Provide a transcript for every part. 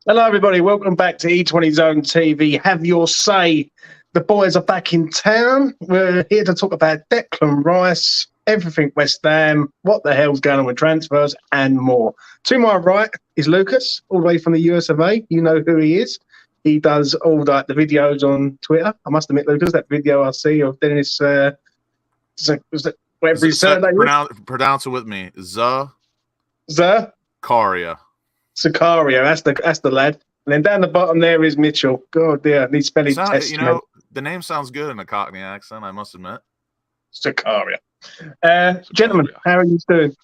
Hello, everybody. Welcome back to E20 Zone TV. Have your say. The boys are back in town. We're here to talk about Declan Rice, everything West Ham, what the hell's going on with transfers, and more. To my right is Lucas, all the way from the US of A. You know who he is. He does all the videos on Twitter. I must admit, Lucas, that video I see of Dennis, every Saturday. Pronounce it with me. Zakaria. That's the lad. And then down the bottom there is Mitchell. God dear, needs spelling test. You know, the name sounds good in a Cockney accent, I must admit. Zakaria. Gentlemen, how are you doing?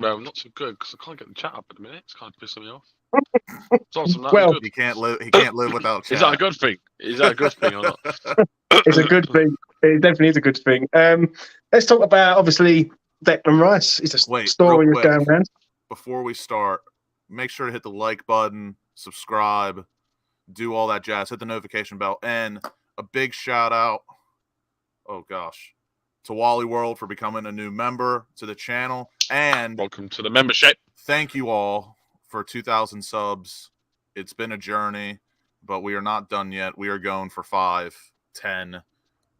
Well, not so good because I can't get the chat up at the minute. It's kind of pissing me off. Well, he can't live without chat. Is that a good thing? Is that a good thing or not? It's a good thing. It definitely is a good thing. Let's talk about, obviously, Declan Rice. It's a story that's going around. Before we start, make sure to hit the like button, subscribe, do all that jazz, hit the notification bell, and a big shout out, to Wally World for becoming a new member to the channel. And welcome to the membership. Thank you all for 2,000 subs. It's been a journey, but we are not done yet. We are going for 5, 10,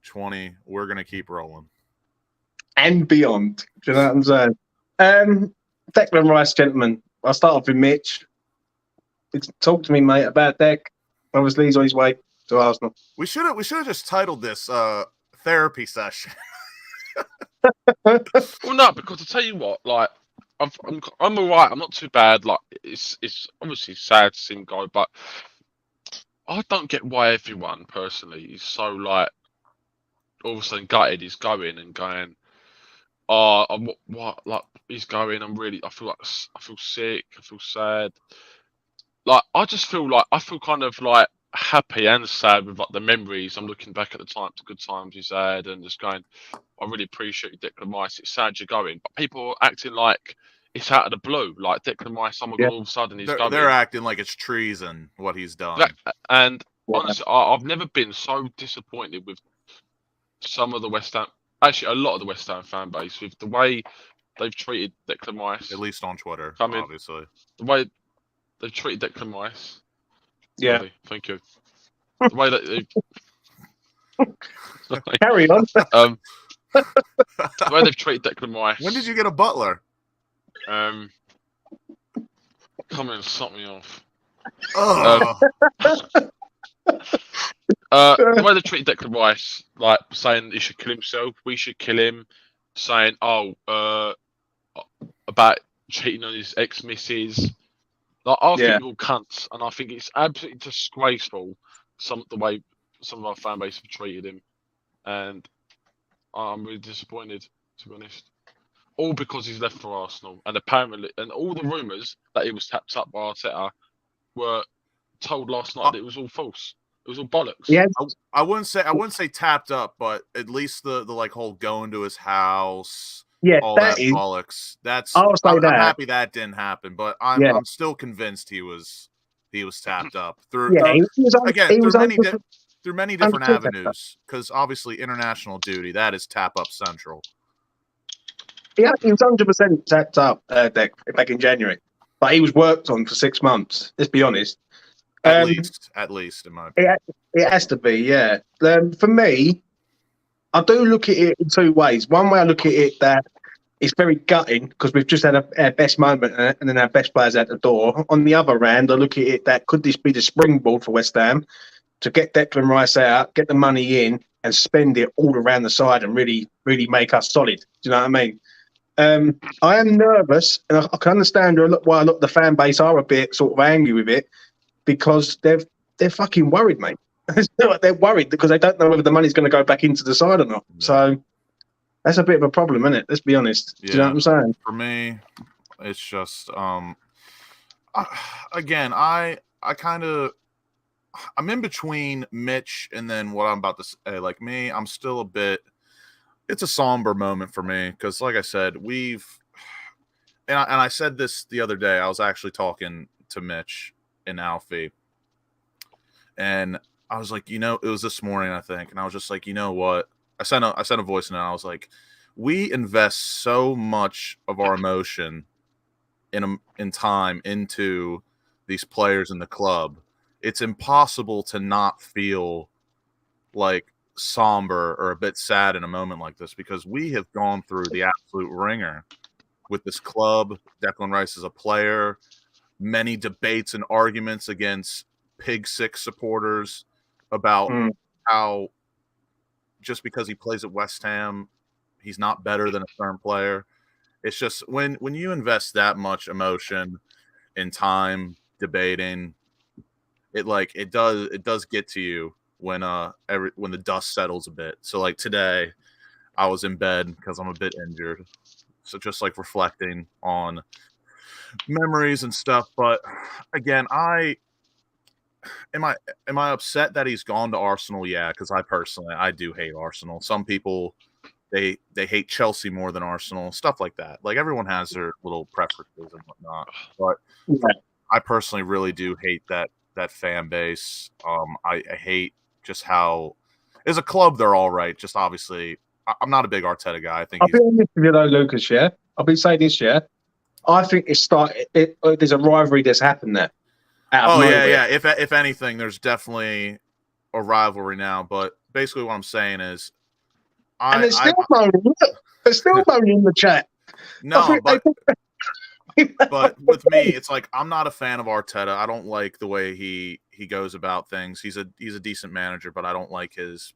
20. We're going to keep rolling. And beyond. Do you know what I'm saying? Declan Rice, gentlemen. I'll start off with Mitch. Talk to me, mate, about Dec. Obviously, he's on his way to Arsenal. We should have just titled this therapy session. Well, no, because I tell you what, like, I'm all right. I'm not too bad. Like, it's obviously sad to see him go, but I don't get why everyone personally is so like all of a sudden gutted he's going and going. What? Like he's going. I feel sick. I feel sad. Like I feel kind of like happy and sad with like the memories. I'm looking back at the good times he's had, and just going. I really appreciate you, Declan Rice. It's sad you're going, but people are acting like it's out of the blue. Like Declan Rice, all of a sudden he's going. They're acting like it's treason what he's done. And honestly, I've never been so disappointed with some of the West Ham. Actually, a lot of the West Ham fan base with the way they've treated Declan Rice. At least on Twitter, obviously. The way they've treated Declan Rice. Yeah. Lovely. Thank you. The way that they... Carry on. The way they've treated Declan Rice. When did you get a butler? Come and suck me off. The way they treated Declan Rice, like saying he should kill himself, we should kill him, saying, about cheating on his ex-missus. Like, I think they're all cunts, and I think it's absolutely disgraceful the way some of our fan base have treated him, and I'm really disappointed, to be honest. All because he's left for Arsenal, and apparently, and all the rumours that he was tapped up by Arteta were told last night that it was all false. It was all bollocks. Yeah, I wouldn't say tapped up, but at least the like whole going to his house. Yeah, all that bollocks. I'm happy that didn't happen, but I'm still convinced he was tapped up through many different avenues. Because obviously international duty, that is tap up central. Yeah, he was 100% tapped up back in January, but he was worked on for 6 months. Let's be honest. At least in my opinion. It has to be, yeah. For me, I do look at it in two ways. One way I look at it that it's very gutting because we've just had our best moment and then our best players out the door. On the other hand, I look at it that could this be the springboard for West Ham to get Declan Rice out, get the money in and spend it all around the side and really, really make us solid. Do you know what I mean? I am nervous and I can understand why a lot of the fan base are a bit sort of angry with it because they're fucking worried, mate. They're worried because they don't know whether the money's going to go back into the side or not. No. So that's a bit of a problem, isn't it? Let's be honest. Yeah. Do you know what I'm saying? For me, it's just again, I'm in between Mitch and then what I'm about to say. Like me, I'm still a bit. It's a somber moment for me because, like I said, I said this the other day. I was actually talking to Mitch and Alfie, and I was like, it was this morning, I think, and I was just like, you know what? I sent a voice note. And I was like, we invest so much of our emotion in time into these players in the club, it's impossible to not feel like somber or a bit sad in a moment like this, because we have gone through the absolute ringer with this club. Declan Rice is a player, many debates and arguments against Pig Six supporters about how just because he plays at West Ham, he's not better than a certain player. It's just when you invest that much emotion and time debating, it does get to you when when the dust settles a bit. So like today, I was in bed because I'm a bit injured, so just like reflecting on memories and stuff. But again, am I upset that he's gone to Arsenal? Yeah, because I do hate Arsenal. Some people they hate Chelsea more than Arsenal, stuff like that. Like everyone has their little preferences and whatnot. But I personally really do hate that fan base. I hate just how as a club they're all right. Just obviously, I'm not a big Arteta guy. I think I'll be honest with you though, Lucas. Yeah, I'll be saying this. Yeah, I think there's a rivalry that's happened there. Yeah. If anything, there's definitely a rivalry now. But basically, what I'm saying is, there's still moaning. There's still moaning in the chat. No, but with me, it's like I'm not a fan of Arteta. I don't like the way he goes about things. He's a decent manager, but I don't like his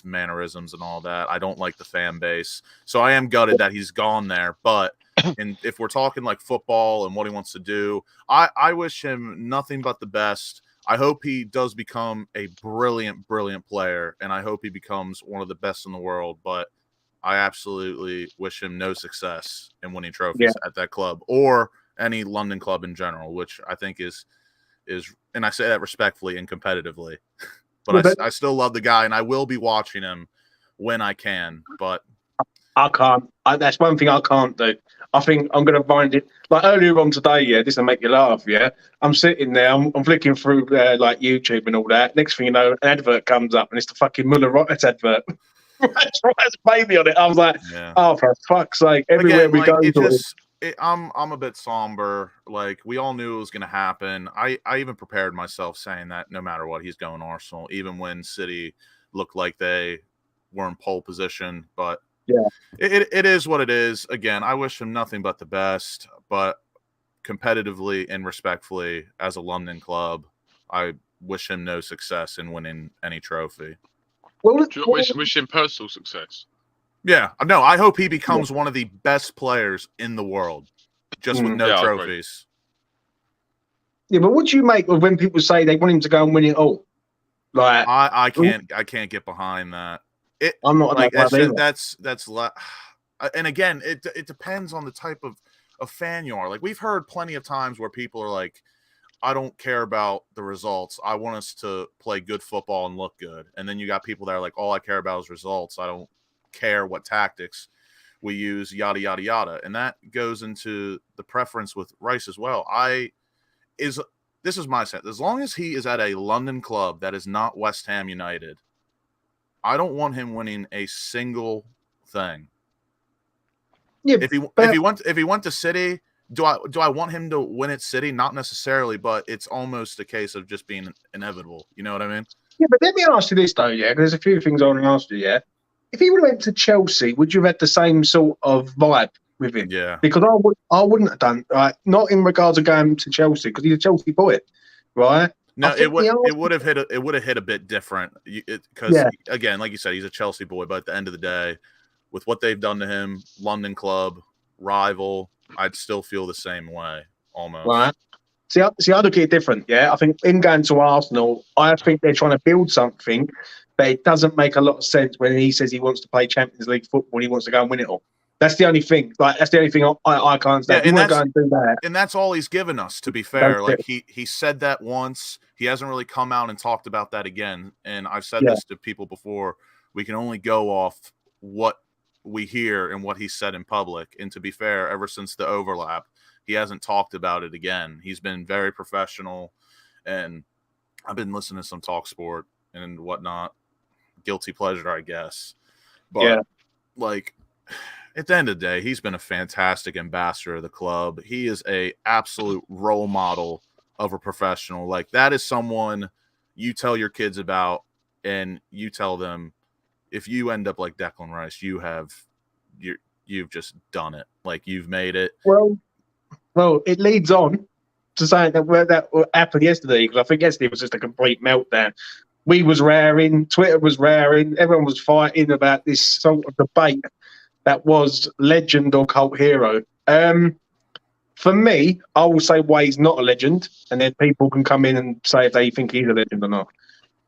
mannerisms and all that. I don't like the fan base. So I am gutted that he's gone there. But if we're talking like football and what he wants to do, I wish him nothing but the best. I hope he does become a brilliant, brilliant player, and I hope he becomes one of the best in the world. But I absolutely wish him no success in winning trophies at that club or any London club in general, which I think is, and I say that respectfully and competitively. But I still love the guy, and I will be watching him when I can. But I can't. That's one thing I can't do. I think I'm going to find it. Like earlier on today, yeah, this will make you laugh, yeah. I'm sitting there, I'm flicking through like YouTube and all that. Next thing you know, an advert comes up, and it's the fucking Muller Rockets advert. That's baby on it. I was like, oh, for fuck's sake! Everywhere we go, I'm a bit somber. Like we all knew it was going to happen. I even prepared myself saying that no matter what, he's going Arsenal, even when City looked like they were in pole position. But yeah, it is what it is. Again, I wish him nothing but the best. But competitively and respectfully, as a London club, I wish him no success in winning any trophy. Well, wish him personal success. Yeah, no, I hope he becomes one of the best players in the world, just with no trophies. Yeah, but what do you make of when people say they want him to go and win it all? Like, I can't get behind that. I'm not like that's and again, it depends on the type of fan you are. Like we've heard plenty of times where people are like, I don't care about the results. I want us to play good football and look good. And then you got people that are like, all I care about is results. I don't care what tactics we use, yada, yada, yada. And that goes into the preference with Rice as well. This is my sense. As long as he is at a London club that is not West Ham United, I don't want him winning a single thing. Yeah, if he went to City, do I want him to win at City? Not necessarily, but it's almost a case of just being inevitable. You know what I mean? Yeah, but let me ask you this though, yeah, because there's a few things I want to ask you, yeah. If he would have went to Chelsea, would you have had the same sort of vibe with him? Yeah. Because I wouldn't have done, right? Not in regards of going to Chelsea, because he's a Chelsea boy, right? No, it would have hit a bit different because again, like you said, he's a Chelsea boy. But at the end of the day, with what they've done to him, London club rival, I'd still feel the same way almost. Right. See, I look at it different. Yeah, I think in going to Arsenal, I think they're trying to build something, but it doesn't make a lot of sense when he says he wants to play Champions League football. He wants to go and win it all. That's the only thing. Like that's the only thing I can't stand. You want to go and do that, and that's all he's given us. To be fair, like he said that once. He hasn't really come out and talked about that again. And I've said this to people before. We can only go off what we hear and what he said in public. And to be fair, ever since the overlap, he hasn't talked about it again. He's been very professional, and I've been listening to some Talk Sport and whatnot. Guilty pleasure, I guess. But like at the end of the day, he's been a fantastic ambassador of the club. He is a absolute role model of a professional. Like, that is someone you tell your kids about, and you tell them, if you end up like Declan Rice, you've just done it. Like, you've made it. Well, it leads on to saying that happened yesterday, because I think yesterday was just a complete meltdown. We was raring, Twitter was raring, everyone was fighting about this sort of debate that was legend or cult hero. For me, I will say Way's not a legend, and then people can come in and say if they think he's a legend or not.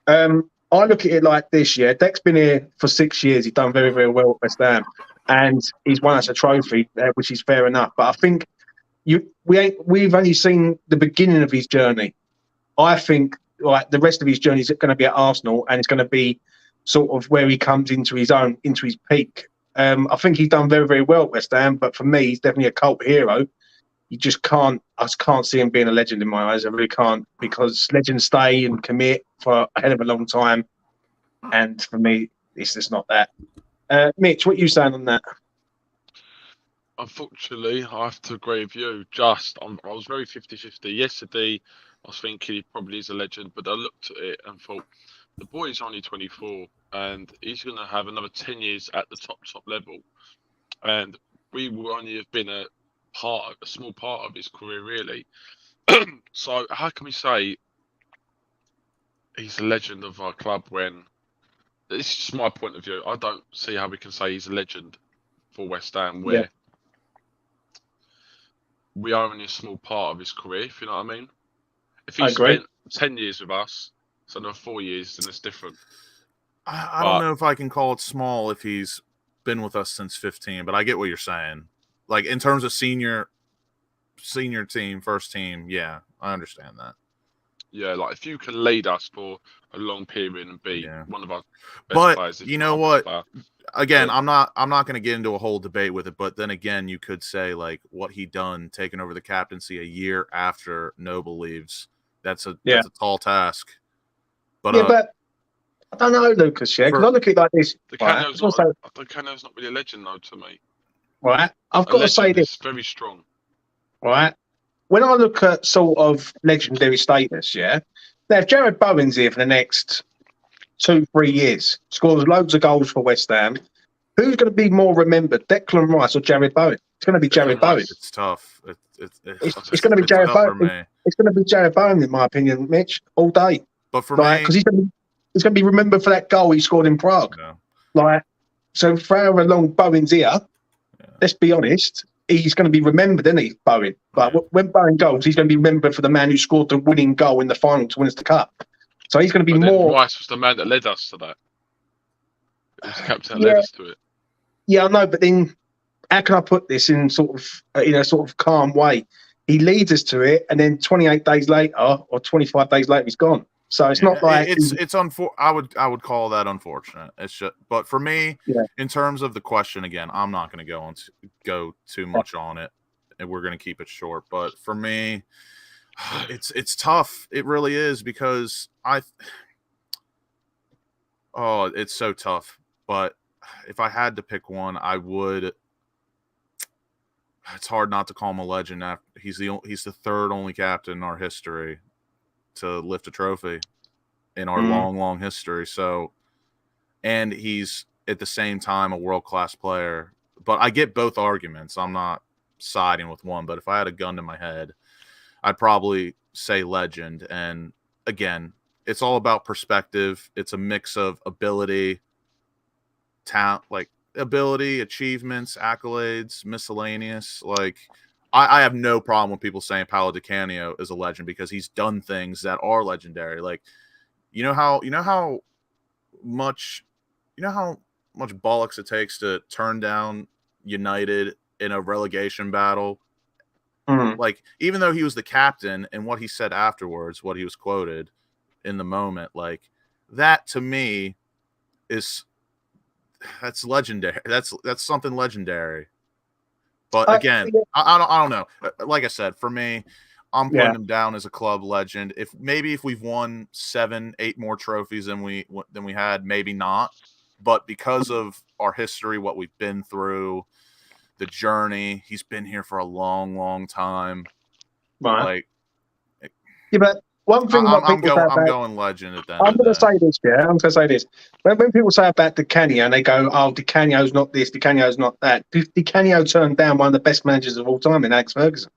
I look at it like this, yeah. Dec's been here for 6 years. He's done very, very well at West Ham, and he's won us a trophy, which is fair enough. But I think we've only seen the beginning of his journey. I think like the rest of his journey is going to be at Arsenal, and it's going to be sort of where he comes into his peak. I think he's done very, very well at West Ham, but for me, he's definitely a cult hero. I just can't see him being a legend in my eyes. I really can't, because legends stay and commit for a hell of a long time. And for me, it's just not that. Mitch, what are you saying on that? Unfortunately, I have to agree with you. I was very 50-50. Yesterday, I was thinking he probably is a legend, but I looked at it and thought, the boy is only 24, and he's going to have another 10 years at the top level. And we will only have been a small part of his career, really. So how can we say he's a legend of our club when, this is just my point of view, I don't see how we can say he's a legend for West Ham where we are only a small part of his career, if you know what I mean. If he spent 10 years with us, so another 4 years, then it's different. I don't know if I can call it small if he's been with us since 15, but I get what you're saying. Like, in terms of senior team, first team, yeah, I understand that. Yeah, like if you can lead us for a long period and be one of our best players. You know what? Again, I'm not going to get into a whole debate with it, but then again, you could say like what he done, taking over the captaincy a year after Noble leaves. That's a tall task. But but I don't know, Lucas. Yeah, because I look at it like this. The Cano's not really a legend, though, to me. Right, I've got to say this. It's very strong. Right, when I look at sort of legendary status, now if Jared Bowen's here for the next 2-3 years, scores loads of goals for West Ham, who's going to be more remembered, Declan Rice or Jared Bowen? It's going to be Jared Bowen. It's tough. It's going to be Jared Bowen. It's going to be Jared Bowen, in my opinion, Mitch, all day. But for me, because he's going to be remembered for that goal he scored in Prague. Yeah. So for however long Bowen's here, let's be honest, he's going to be remembered, isn't he, Bowen? But when Bowen goes, he's going to be remembered for the man who scored the winning goal in the final to win us the cup. So he's going to be more. Rice was the man that led us to that. He was the captain that led us to it. Yeah, I know, but then how can I put this in a sort of calm way? He leads us to it, and then 28 days later or 25 days later, he's gone. So it's not like it's I would call that unfortunate. It's just, but for me, in terms of the question, again, I'm not going to go too much on it, and we're going to keep it short. But for me, it's tough. It really is, because it's so tough. But if I had to pick one, I would. It's hard not to call him a legend. He's the third only captain in our history to lift a trophy in our long history. So, and he's at the same time a world-class player. But I get both arguments. I'm not siding with one, but if I had a gun to my head, I'd probably say legend. And again, it's all about perspective. It's a mix of ability, talent, like ability, achievements, accolades, miscellaneous. Like, I have no problem with people saying Paolo Di Canio is a legend, because he's done things that are legendary. Like, you know how much bollocks it takes to turn down United in a relegation battle. Mm-hmm. Like, even though he was the captain, and what he said afterwards, what he was quoted in the moment, like, that to me that's legendary. That's something legendary. But again, I don't know. Like I said, for me, I'm putting him down as a club legend. If we've won 7-8 more trophies than we had, maybe not. But because of our history, what we've been through, the journey, he's been here for a long, long time. Right. Yeah, but one thing what people say I'm about, going legend at the end I'm of going the to day. say this, yeah. I'm going to say this. When people say about Di Canio and they go, "Oh, Di Canio's not this, Di Canio's not that," Di Canio turned down one of the best managers of all time in Alex Ferguson.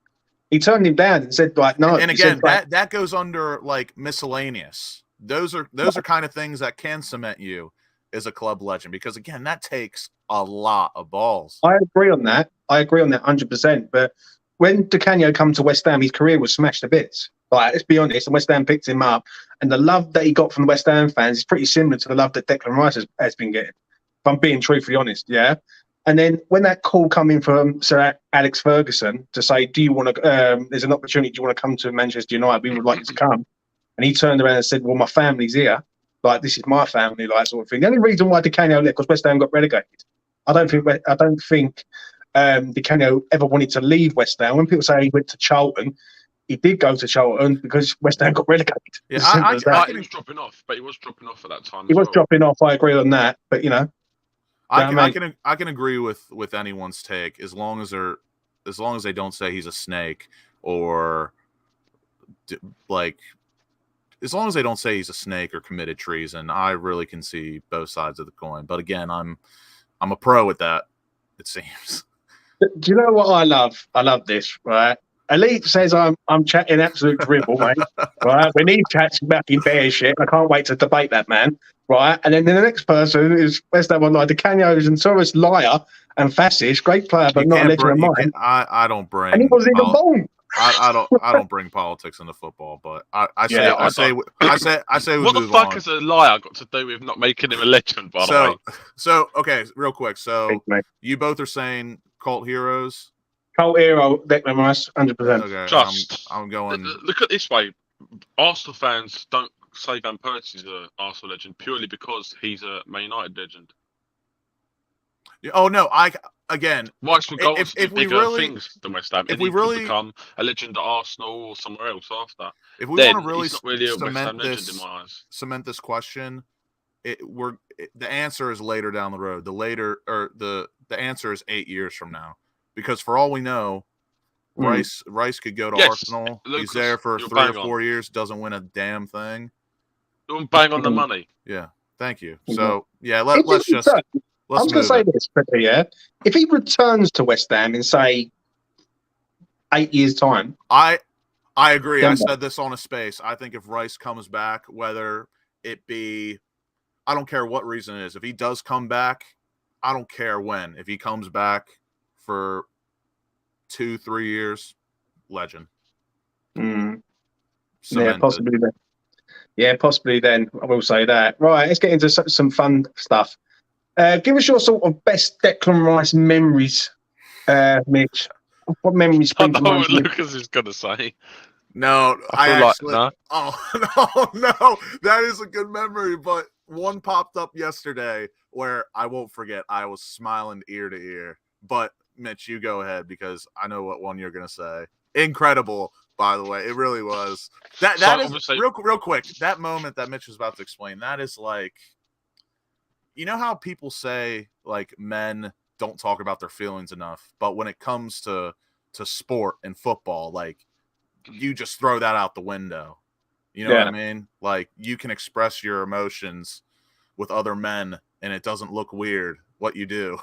He turned him down and said, "Like, no." And He said, again, like, that goes under like miscellaneous. Those are kind of things that can cement you as a club legend, because again, that takes a lot of balls. I agree on that. 100%. But when Di Canio come to West Ham, his career was smashed to bits. Like, let's be honest, and West Ham picked him up, and the love that he got from the West Ham fans is pretty similar to the love that Declan Rice has been getting. If I'm being truthfully honest, yeah. And then when that call come in from Sir Alex Ferguson to say, "Do you want to? There's an opportunity. Do you want to come to Manchester United? We would like you to come." And he turned around and said, "Well, my family's here. Like, this is my family, like, sort of thing." The only reason why Di Canio left because West Ham got relegated. I don't think Di Canio ever wanted to leave West Ham. When people say he went to Charlton, he did go to Charlton because West Ham got relegated. Yeah, he was dropping off, but he was dropping off at that time. He was dropping off. I agree on that, but you know, I can agree with anyone's take as long as they don't say he's a snake, or like as long as they don't say he's a snake or committed treason. I really can see both sides of the coin. But again, I'm a pro at that, it seems. Do you know what I love? I love this, right? Elite says I'm chatting absolute dribble, mate. Right? When he chats fucking bear shit, I can't wait to debate that man. Right? And then the next person is WestHamOnline. Di Canio's and Soros liar and fascist, great player, but not a legend of mine. I don't bring. And he wasn't even born. I don't bring politics into football, but I say we what the fuck has a liar got to do with not making him a legend? By the way, so okay, real quick. So you both are saying cult heroes. Cult hero, Declan Rice, 100%. Okay, I'm going. Look at it this way: Arsenal fans don't say Van Persie's an Arsenal legend purely because he's a Man United legend. Oh no, again. Rice for goals if we bigger really, things than West Ham. If we really become a legend at Arsenal or somewhere else after, if we want to really, he's not really a West Ham legend in my eyes. Cement this question, the answer is later down the road. The answer is 8 years from now, because for all we know, Rice could go to Arsenal. Lucas, he's there for 3 or 4 years, doesn't win a damn thing. You're bang on the money. Yeah, thank you. So yeah, let's just. I was going to say this quickly, yeah. If he returns to West Ham in say 8 years' time, I agree. I said this on a space. I think if Rice comes back, whether it be, I don't care what reason it is. If he does come back, I don't care when. If he comes back for 2-3 years, legend. Yeah, possibly then. Yeah, possibly then. I will say that. Right, let's get into some fun stuff. Give us your sort of best Declan Rice memories, Mitch. What memories? I know what Lucas is going to say. No, I actually. No. Oh no, that is a good memory. But one popped up yesterday where I won't forget. I was smiling ear to ear. But Mitch, you go ahead because I know what one you're going to say. Incredible, by the way, it really was. That is real quick. That moment that Mitch was about to explain. That is like. You know how people say, like, men don't talk about their feelings enough, but when it comes to sport and football, like, you just throw that out the window. You know what I mean? Like, you can express your emotions with other men, and it doesn't look weird what you do.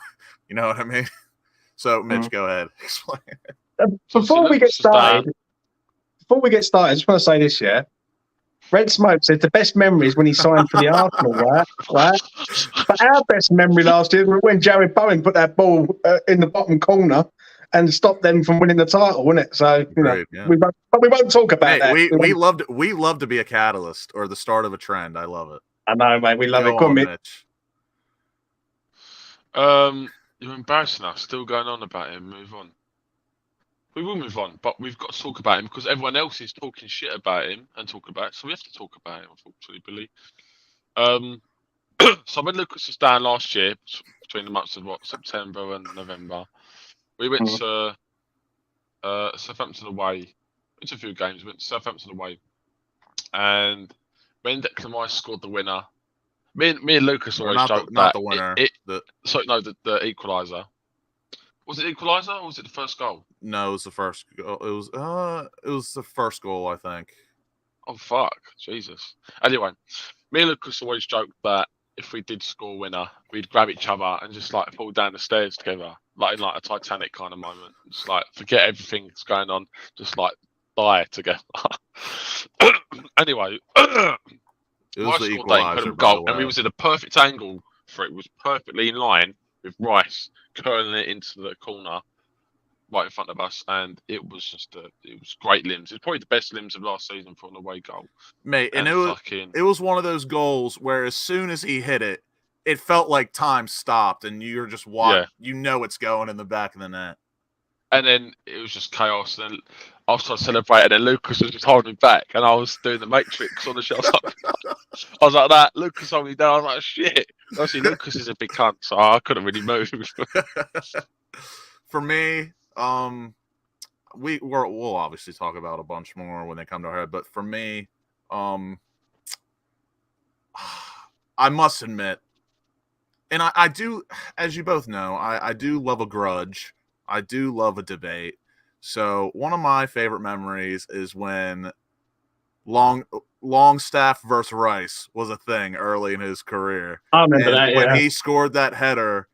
You know what I mean? So, Mitch, go ahead. Explain. Before we get started, I just want to say this, yeah? Red Smoke said the best memory is when he signed for the Arsenal, right? But our best memory last year was when Jared Bowen put that ball in the bottom corner and stopped them from winning the title, wasn't it? So, we won't talk about that. We love to be a catalyst or the start of a trend. I love it. I know, mate. We love it. Go on, Mitch. You're embarrassing us. Still going on about him. Move on. We will move on, but we've got to talk about him because everyone else is talking shit about him and talking about it, so we have to talk about him, unfortunately, Billy. So when Lucas was down last year, between the months of September and November, we went to Southampton away. Went to a few games. Went to Southampton away, and when Declan Rice scored the winner, me and Lucas always joked not the winner. The equaliser. Was it equaliser or was it the first goal? No, it was the first goal. It was the first goal, I think. Oh fuck, Jesus. Anyway, me and Lucas always joked that if we did score a winner, we'd grab each other and just like fall down the stairs together, like in like a Titanic kind of moment. Just like forget everything that's going on, just like die together. Anyway, It was the Rice scored that equalizer, incredible by the goal, and we way. was in a perfect angle for it. It was perfectly in line with Rice curling it into the corner right in front of us, and it was just it was great limbs. It's probably the best limbs of last season for an away goal, mate. And it was one of those goals where as soon as he hit it, it felt like time stopped, and you're just you know it's going in the back of the net. And then it was just chaos. And then after I celebrated, and Lucas was just holding me back, and I was doing the Matrix on the shot. I was like that. Lucas held me down. I was like, shit. Obviously, Lucas is a big cunt, so I couldn't really move. For me, we'll obviously talk about a bunch more when they come to our head. But for me, I must admit, and I do, as you both know, I do love a grudge. I do love a debate. So one of my favorite memories is when Longstaff versus Rice was a thing early in his career. I remember that, when he scored that header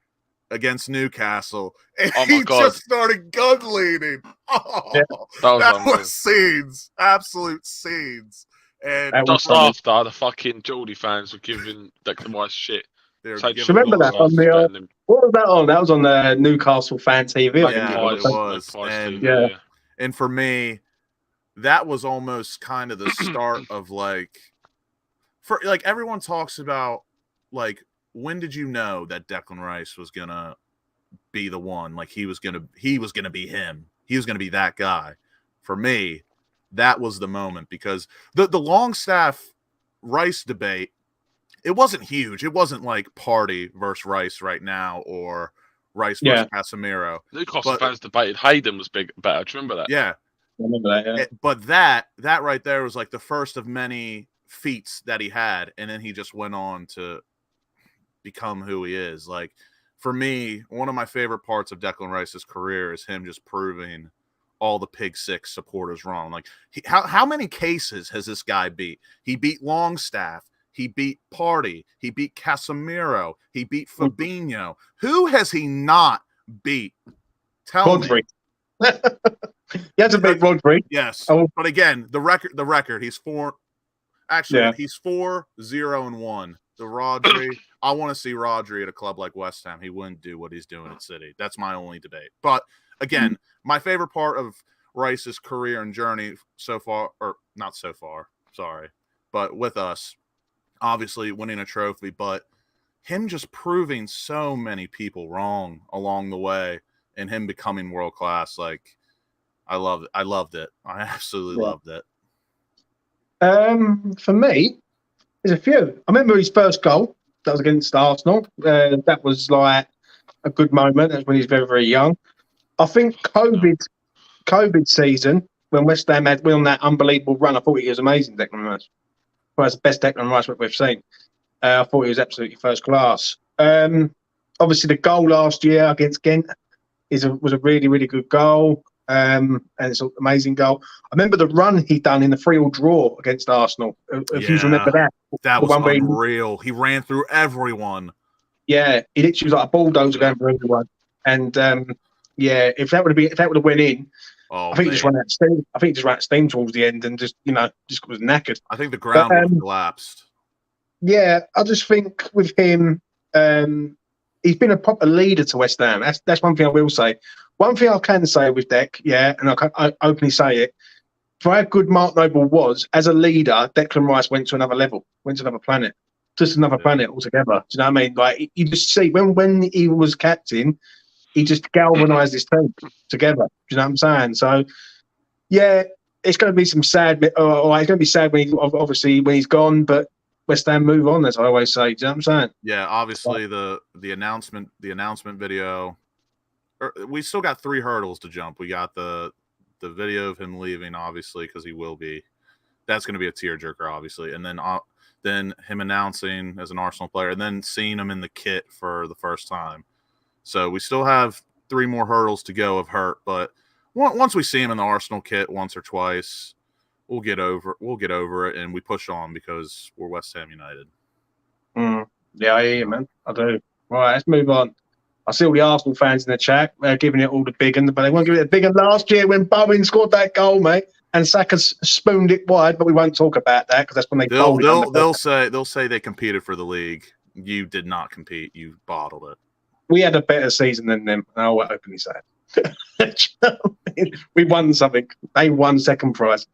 against Newcastle, and Oh my he God. just started gun leading. Oh, Yeah, that was scenes, absolute scenes. And just after the fucking Geordie fans were giving Declan Rice shit. Remember that on the what was that on? That was on the Newcastle fan TV. It was. And for me, that was almost kind of the start of everyone talks about when did you know that Declan Rice was gonna be the one? Like he was gonna be him. He was gonna be that guy. For me, that was the moment, because the Longstaff Rice debate, it wasn't huge. It wasn't like Party versus Rice right now, or Rice versus Casemiro. Newcastle fans debated Hayden was better. Do you remember that? Yeah. I remember that, yeah. But that right there was like the first of many feats that he had, and then he just went on to become who he is. Like, for me, one of my favorite parts of Declan Rice's career is him just proving all the Pig Six supporters wrong. Like, how many cases has this guy beat? He beat Longstaff. He beat Party. He beat Casemiro. He beat Fabinho. Who has he not beat? Tell me. He has to beat Rodri. Yes. But again, the record, he's 4. Actually, he's 4-0-1. The Rodri, I want to see Rodri at a club like West Ham. He wouldn't do what he's doing at City. That's my only debate. But again, my favorite part of Rice's career and journey so far, or not so far, sorry, but with us, obviously winning a trophy, but him just proving so many people wrong along the way, and him becoming world class. Like, I loved it. I absolutely loved it. For me, there's a few. I remember his first goal. That was against Arsenal. That was like a good moment. That's when he was very, very young. I think COVID season, when West Ham went on that unbelievable run, I thought he was amazing, Declan Rice. Well, it's the best Declan Rice we've seen. I thought he was absolutely first class. Obviously, the goal last year against Ghent was a really, really good goal. And it's an amazing goal. I remember the run he done in the 3-3 draw against Arsenal. If you remember that. That was unreal. He ran through everyone. Yeah, he literally was like a bulldozer going through everyone. And if that would have went in, I think he just ran out of steam. I think he just ran out of steam towards the end and just was knackered. I think the ground would have collapsed. Yeah, I just think with him, he's been a proper leader to West Ham. That's one thing I will say. One thing I can say with Dec, and I openly say it, for how good Mark Noble was as a leader, Declan Rice went to another level, went to another planet, just another planet altogether. Do you know what I mean? Like, you just see when he was captain, he just galvanised his team together. Do you know what I'm saying? So, yeah, it's going to be some sad. It's going to be sad when he's gone, but West Ham move on, as I always say. Do you know what I'm saying? Yeah, obviously the announcement video. We still got 3 hurdles to jump. We got the video of him leaving, obviously, because he will be. That's going to be a tearjerker, obviously, and then him announcing as an Arsenal player, and then seeing him in the kit for the first time. So we still have 3 more hurdles to go of hurt, but once we see him in the Arsenal kit once or twice, we'll get over it, and we push on because we're West Ham United. Yeah, I hear you, man. I do. Right, let's move on. I see all the Arsenal fans in the chat giving it all the big one, but they won't give it a big one last year when Bowen scored that goal, mate, and Saka spooned it wide. But we won't talk about that because that's when they'll say they competed for the league. You did not compete. You bottled it. We had a better season than them. I'll openly say it. We won something. They won second prize.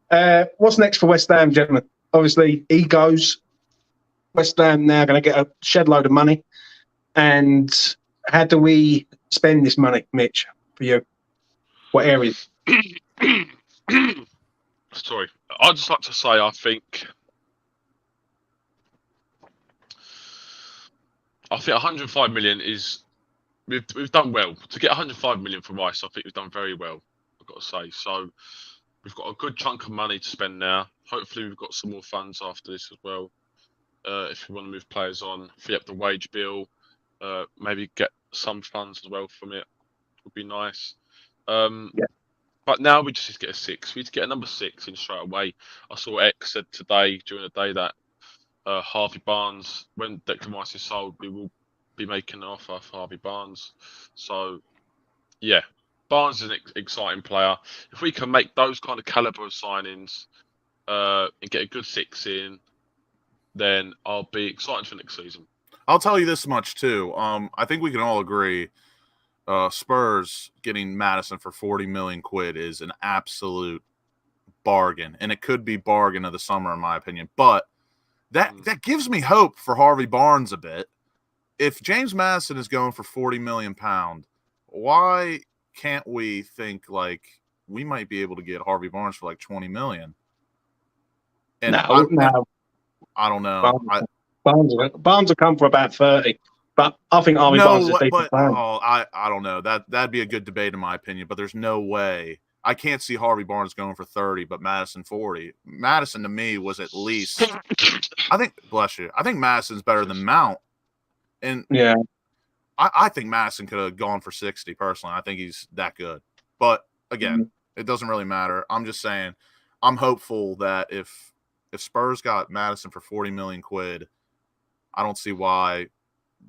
What's next for West Ham, gentlemen? Obviously, egos. West Ham now going to get a shed load of money. And how do we spend this money, Mitch, for you? What areas? Sorry. I'd just like to say I think 105 million is we've done well. To get 105 million from Rice, I think we've done very well, I've got to say. So we've got a good chunk of money to spend now. Hopefully we've got some more funds after this as well. If we want to move players on, free up the wage bill, maybe get some funds as well from it would be nice. But now we just need to get a 6. We need to get a number 6 in straight away. I saw X said today, during the day, that Harvey Barnes, when Declan Rice is sold, we will be making an offer for Harvey Barnes. So, yeah, Barnes is an exciting player. If we can make those kind of caliber of signings and get a good 6 in, then I'll be excited for next season. I'll tell you this much too. I think we can all agree Spurs getting Maddison for 40 million quid is an absolute bargain, and it could be bargain of the summer in my opinion. But that gives me hope for Harvey Barnes a bit. If James Maddison is going for 40 million £, why can't we think like we might be able to get Harvey Barnes for like 20 million? And no. I don't know. Barnes will come for about 30, but I think Harvey Barnes is a decent player. I don't know. That'd be a good debate in my opinion, but there's no way. I can't see Harvey Barnes going for 30, but Maddison 40. Maddison to me was at least. I think. Bless you. I think Maddison's better than Mount, and yeah, I think Maddison could have gone for 60. Personally, I think he's that good. But again, it doesn't really matter. I'm just saying, I'm hopeful that if Spurs got Maddison for 40 million quid, I don't see why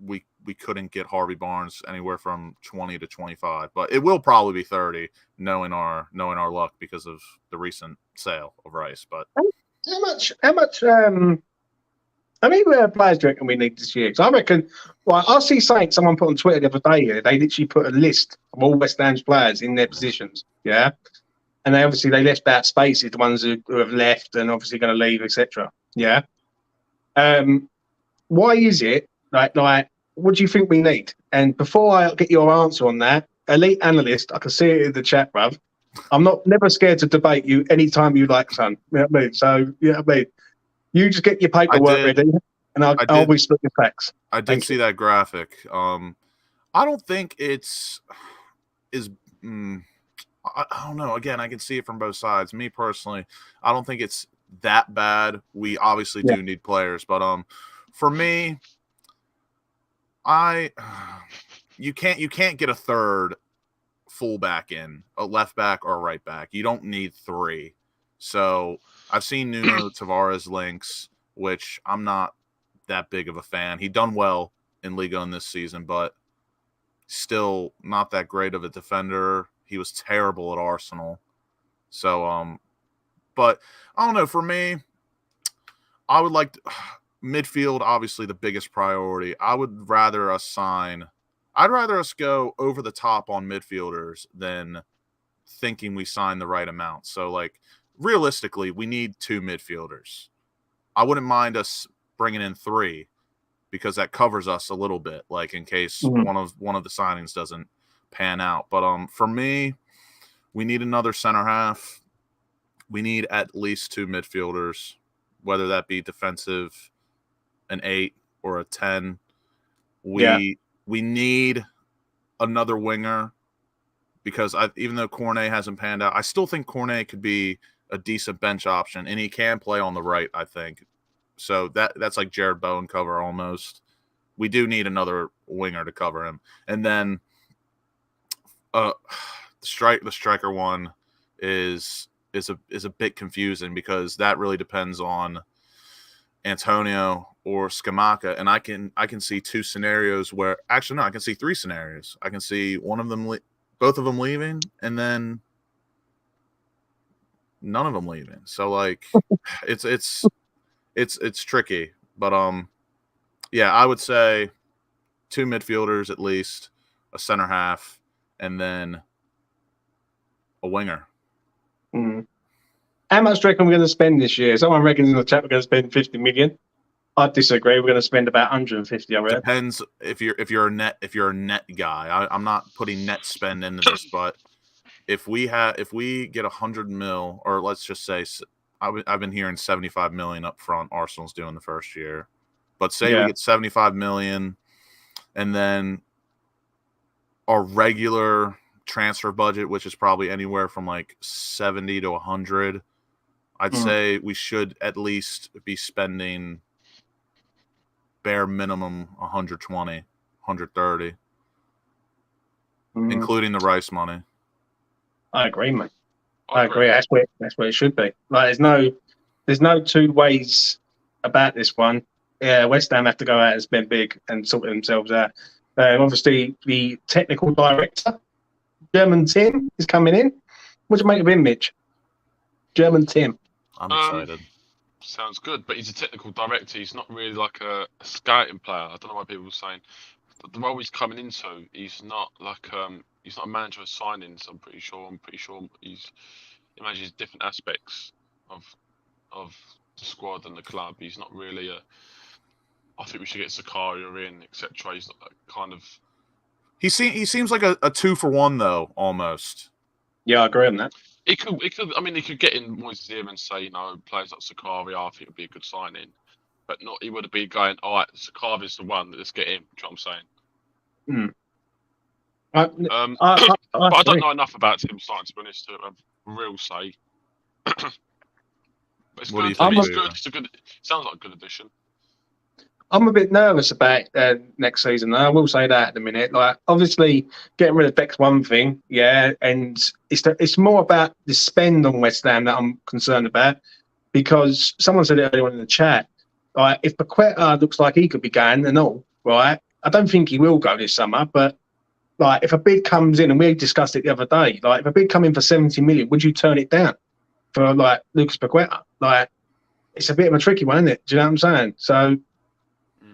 we couldn't get Harvey Barnes anywhere from 20 to 25, but it will probably be 30, knowing our luck because of the recent sale of Rice. But how much players do you reckon we need this year? Because I reckon, well, I see someone put on Twitter the other day here, they literally put a list of all West Ham's players in their positions, yeah, and they left out spaces, the ones who have left and obviously going to leave, etc. Yeah. Why is it like what do you think we need? And before I get your answer on that, elite analyst, I can see it in the chat, bruv. I'm never scared to debate you anytime you like, son. You know what I mean? So, you know what I mean? You just get your paperwork ready, and I'll always split your facts. I did see that graphic. I don't think it's I don't know. Again, I can see it from both sides. Me personally, I don't think it's that bad. We obviously do need players, but for me, you can't get a third fullback in, a left back or a right back. You don't need 3. So I've seen Nuno Tavares links, which I'm not that big of a fan. He done well in Liga in this season, but still not that great of a defender. He was terrible at Arsenal. So, but I don't know. For me, I would like midfield, obviously the biggest priority. I'd rather us go over the top on midfielders than thinking we sign the right amount. So, like, realistically, we need 2 midfielders. I wouldn't mind us bringing in 3 because that covers us a little bit, like in case one of the signings doesn't pan out. But for me, we need another center half. We need at least 2 midfielders, whether that be defensive, an 8 or a 10. We need another winger because even though Cornet hasn't panned out, I still think Cornet could be a decent bench option, and he can play on the right, I think. So that's like Jared Bowen cover almost. We do need another winger to cover him. And then the striker one is is a bit confusing because that really depends on Antonio or Scamacca, and I can see two scenarios where actually no, I can see three scenarios. I can see one of them, both of them leaving, and then none of them leaving. So like, it's tricky, but yeah, I would say two midfielders at least, a center half, and then a winger. Mm. How much do you reckon we're going to spend this year? Someone reckons in the chat we're going to spend 50 million. I disagree. We're going to spend about 150. I reckon. Depends if you're a net guy. I'm not putting net spend into this, but if we get 100 mil, or let's just say I've been hearing 75 million up front. Arsenal's doing the first year, but say we get 75 million, and then our regular transfer budget, which is probably anywhere from like 70 to 100, I'd say we should at least be spending bare minimum 120, 130, including the Rice money. I agree, mate. I agree. That's where it should be. Like, there's no two ways about this one. Yeah, West Ham have to go out and spend big and sort themselves out. Obviously, the technical director, German Tim, is coming in. What do you make of him, Mitch? German Tim. I'm excited. Sounds good, but he's a technical director. He's not really like a scouting player. I don't know why people are saying the role he's coming into. He's not like he's not a manager of signings. I'm pretty sure he manages different aspects of the squad and the club. He's not really a. I think we should get Zakaria in, etc. He's not that kind of. He seems like a 2-for-1 though, almost. Yeah, I agree on that. He could. I mean, he could get in Moises here and say, players like Zakaria, I think would be a good signing, but not. He would be going, all right, Zakaria's the one. Let's get him. Do you know what I'm saying? But I don't know enough about Tim Stein to be honest to have a real say. But it's good. It's good. It sounds like a good addition. I'm a bit nervous about next season. I will say that at the minute. Like, obviously, getting rid of Beck's one thing, and it's more about the spend on West Ham that I'm concerned about, because someone said it earlier in the chat. Like, if Paqueta looks like he could be going and all, right, I don't think he will go this summer. But like, if a bid comes in, and we discussed it the other day, like if a bid come in for 70 million, would you turn it down for like Lucas Paqueta? Like, it's a bit of a tricky one, isn't it? Do you know what I'm saying? So.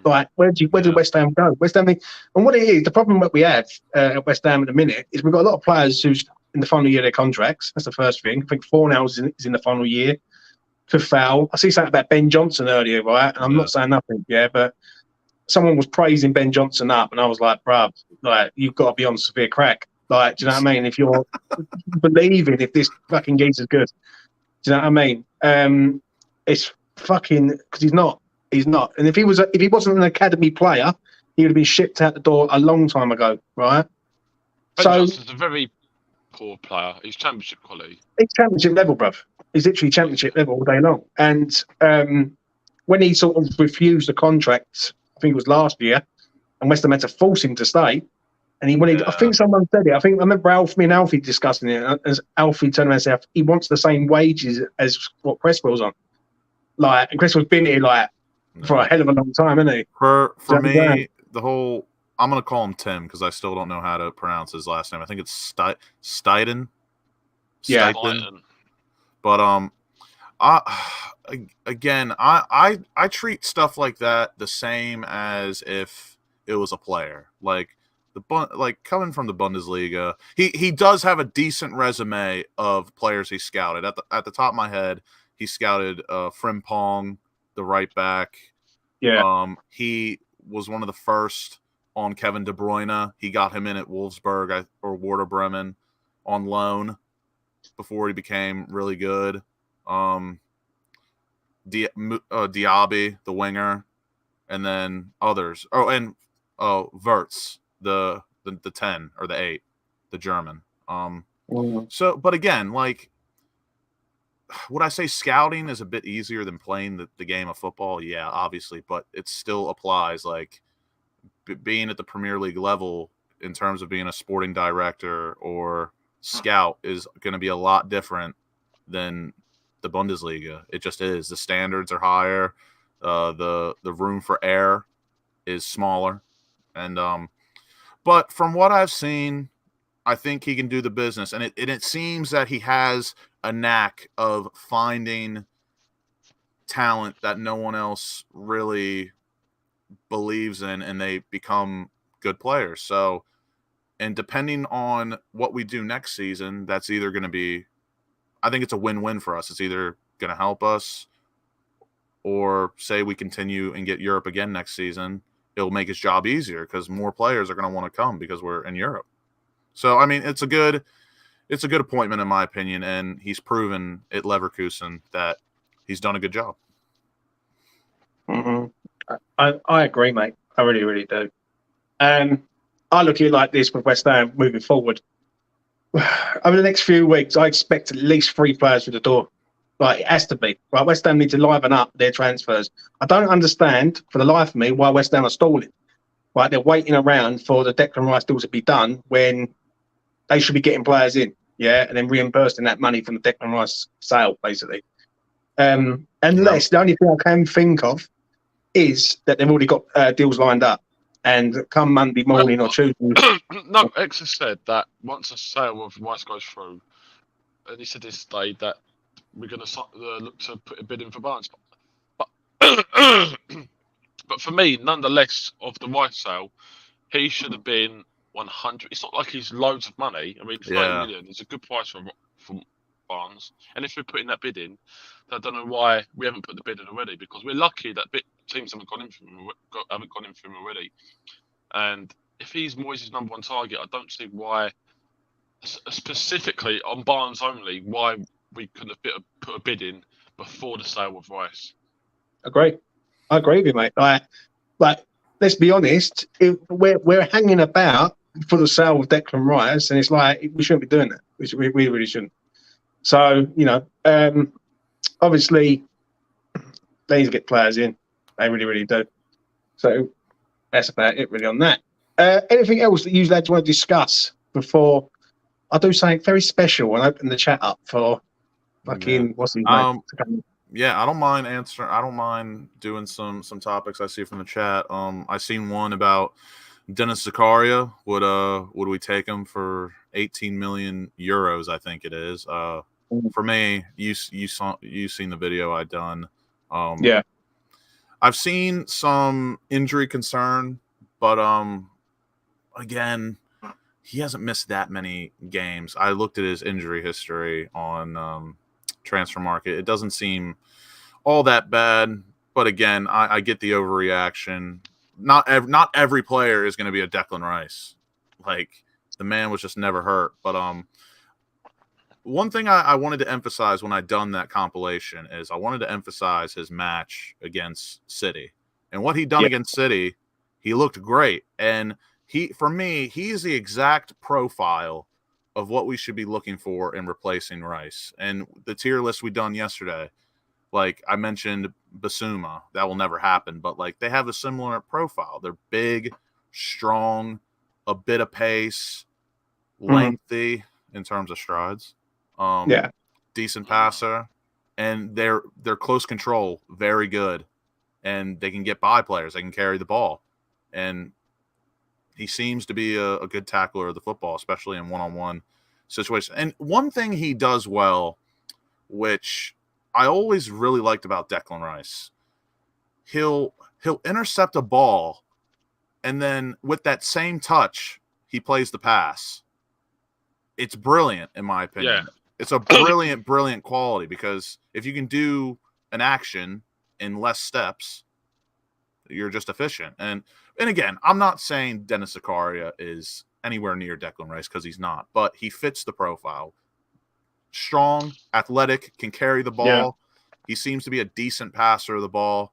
Like, where do West Ham go? West Ham, and what it is, the problem that we have at West Ham at the minute is we've got a lot of players who's in the final year of their contracts. That's the first thing. I think Fornell is in the final year. For foul, I see something about Ben Johnson earlier, right? And I'm not saying nothing, but someone was praising Ben Johnson up, and I was like, bruv, like, you've got to be on severe crack. Like, do you know what I mean? If you're believing if this fucking geezer's good, do you know what I mean? It's fucking because he's not. He's not, and if he wasn't an academy player, he would have been shipped out the door a long time ago, right? Ben Johnson's a very poor player. He's championship quality. He's championship level, bruv. He's literally championship level all day long. And when he sort of refused the contract, I think it was last year, and West Ham had to force him to stay, and he wanted. I think someone said it. I remember me and Alfie discussing it. As Alfie turned around and said, he wants the same wages as what Cresswell's on. Like, and Cresswell's been here like. For a hell of a long time, isn't he? For me, the whole I'm gonna call him Tim because I still don't know how to pronounce his last name. I think it's Steiden. Yeah. Steiden. But I treat stuff like that the same as if it was a player. Like coming from the Bundesliga, he does have a decent resume of players he scouted. At the top of my head, he scouted Frimpong, the right back. Yeah. He was one of the first on Kevin De Bruyne. He got him in at Wolfsburg or Werder Bremen on loan before he became really good. Diaby, the winger, and then others. Oh, and Wirtz, the 10 or the 8, the German. So, but again, like, would I say scouting is a bit easier than playing the game of football? Yeah, obviously, but it still applies. Like, being at the Premier League level in terms of being a sporting director or scout is going to be a lot different than the Bundesliga. It just is. The standards are higher. The room for error is smaller. And but from what I've seen, I think he can do the business. And it seems that he has a knack of finding talent that no one else really believes in, and they become good players. So, and depending on what we do next season, that's either going to be, I think it's a win-win for us. It's either going to help us, or say we continue and get Europe again next season, it'll make his job easier because more players are going to want to come because we're in Europe. So, I mean, it's a good appointment in my opinion, and he's proven at Leverkusen that he's done a good job. Mm-hmm. I agree, mate. I really, really do. I look at it like this with West Ham moving forward. Over the next few weeks, I expect at least 3 players through the door. Like, it has to be. Right, West Ham need to liven up their transfers. I don't understand, for the life of me, why West Ham are stalling. Right, they're waiting around for the Declan Rice deal to be done when they should be getting players in, yeah, and then reimbursing that money from the Declan Rice sale, basically. Unless the only thing I can think of is that they've already got deals lined up, and come Monday morning or Tuesday. No, X has said that once a sale of Rice goes through, and he said this day that we're going to look to put a bid in for Barnes. But but for me, nonetheless, of the Rice sale, he should have been 100. It's not like he's loads of money. I mean, 30 million is a good price for Barnes. And if we're putting that bid in, I don't know why we haven't put the bid in already, because we're lucky that teams haven't gone in for him already. And if he's Moyes' number 1 target, I don't see why, specifically on Barnes only, why we couldn't have put a bid in before the sale of Rice. I agree with you, mate. Like, let's be honest, we're hanging about for the sale of Declan Rice, and it's like, we shouldn't be doing that. We really shouldn't. So, obviously, they need to get players in. They really, really do. So that's about it, really, on that. Anything else that you lads want to discuss before I do something very special and open the chat up for fucking what's his name? Yeah, I don't mind answering. I don't mind doing some topics I see from the chat. I seen one about Dennis Zakaria. Would we take him for 18 million euros? I think it is. For me, you seen the video I done. Yeah, I've seen some injury concern, but again, he hasn't missed that many games. I looked at his injury history on Transfer Market. It doesn't seem all that bad, but again, I get the overreaction. Not every player is going to be a Declan Rice. Like, the man was just never hurt. But one thing I wanted to emphasize when I done that compilation is I wanted to emphasize his match against City. And what he done against City, he looked great. And for me, he's the exact profile of what we should be looking for in replacing Rice. And the tier list we done yesterday, like I mentioned Basuma, that will never happen, but like they have a similar profile. They're big, strong, a bit of pace, lengthy in terms of strides. Decent passer, and they're close control, very good, and they can get by players. They can carry the ball, and he seems to be a good tackler of the football, especially in one-on-one situations. And one thing he does well, which I always really liked about Declan Rice, he'll intercept a ball, and then with that same touch, he plays the pass. It's brilliant, in my opinion. Yeah. It's a brilliant quality, because if you can do an action in less steps, you're just efficient. And again, I'm not saying Dennis Zakaria is anywhere near Declan Rice, because he's not, but he fits the profile. Strong, athletic, can carry the ball. Yeah. He seems to be a decent passer of the ball.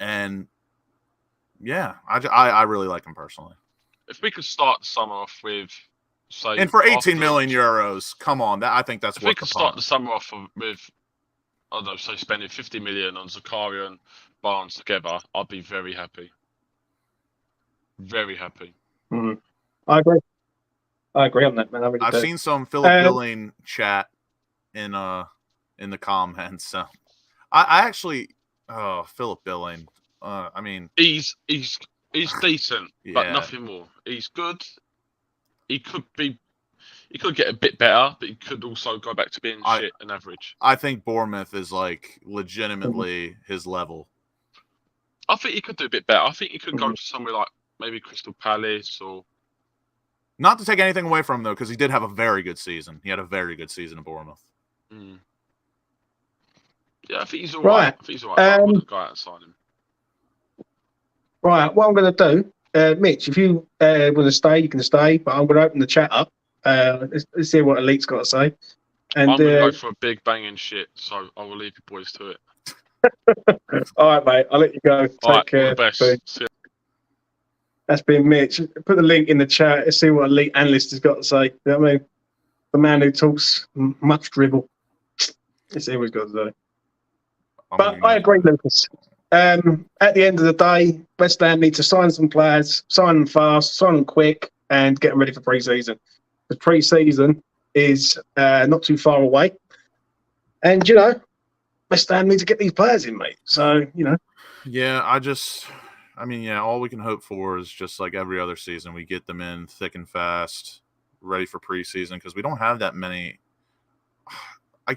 And yeah, I really like him personally. If we could start the summer off with, say, and for 18 million euros, come on, I think that's if worth we could start the summer off with, I don't know, say spending 50 million on Zakaria and Barnes together, I'd be very happy. Very happy. Mm-hmm. I agree on that, man. I've seen some Philip Billing chat in the comments. So I actually Philip Billing. I mean, he's decent, but yeah. nothing more. He's good. He could get a bit better, but he could also go back to being shit and average. I think Bournemouth is like legitimately his level. I think he could do a bit better. I think he could go to somewhere like maybe Crystal Palace or. Not to take anything away from him, though, because he did have a very good season. He had a very good season at Bournemouth. Yeah, I think he's all right. I think he's all right. I wouldn't go out and sign him. Right, what I'm going to do, Mitch, if you want to stay, you can stay, but I'm going to open the chat up. Let's see what Elite's got to say. And I'm going to go for a big banging shit, so I will leave you boys to it. All right, mate, I'll let you go. Take care. All the best. That's been Mitch. Put the link in the chat. Let's see what Elite Analyst has got to say. You know what I mean? The man who talks much dribble. Let's see what he's got to say. But I agree, Lucas. At the end of the day, West Ham need to sign some players, sign them fast, sign them quick, and get them ready for pre-season. The pre-season is not too far away. And, West Ham need to get these players in, mate. So, Yeah, all we can hope for is just like every other season, we get them in thick and fast, ready for preseason, because we don't have that many. I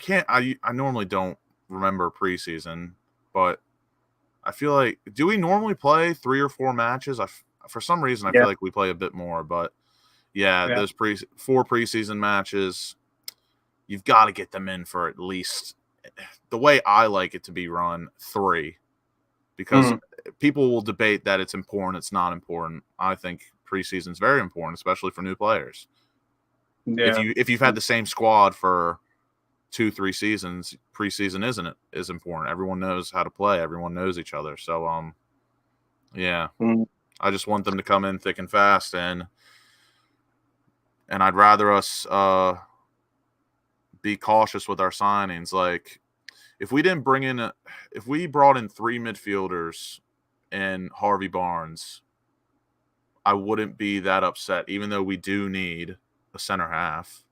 normally don't remember preseason, but I feel like, do we normally play 3 or 4 matches? For some reason, I feel like we play a bit more, but those 4 preseason matches, you've got to get them in for at least, the way I like it to be run, 3, because people will debate that it's important, it's not important. I think preseason is very important, especially for new players. Yeah. If you've had the same squad for 2-3 seasons, preseason isn't as important. Everyone knows how to play. Everyone knows each other. So, I just want them to come in thick and fast, and I'd rather us be cautious with our signings. Like, if we brought in 3 midfielders and Harvey Barnes, I wouldn't be that upset, even though we do need a center half.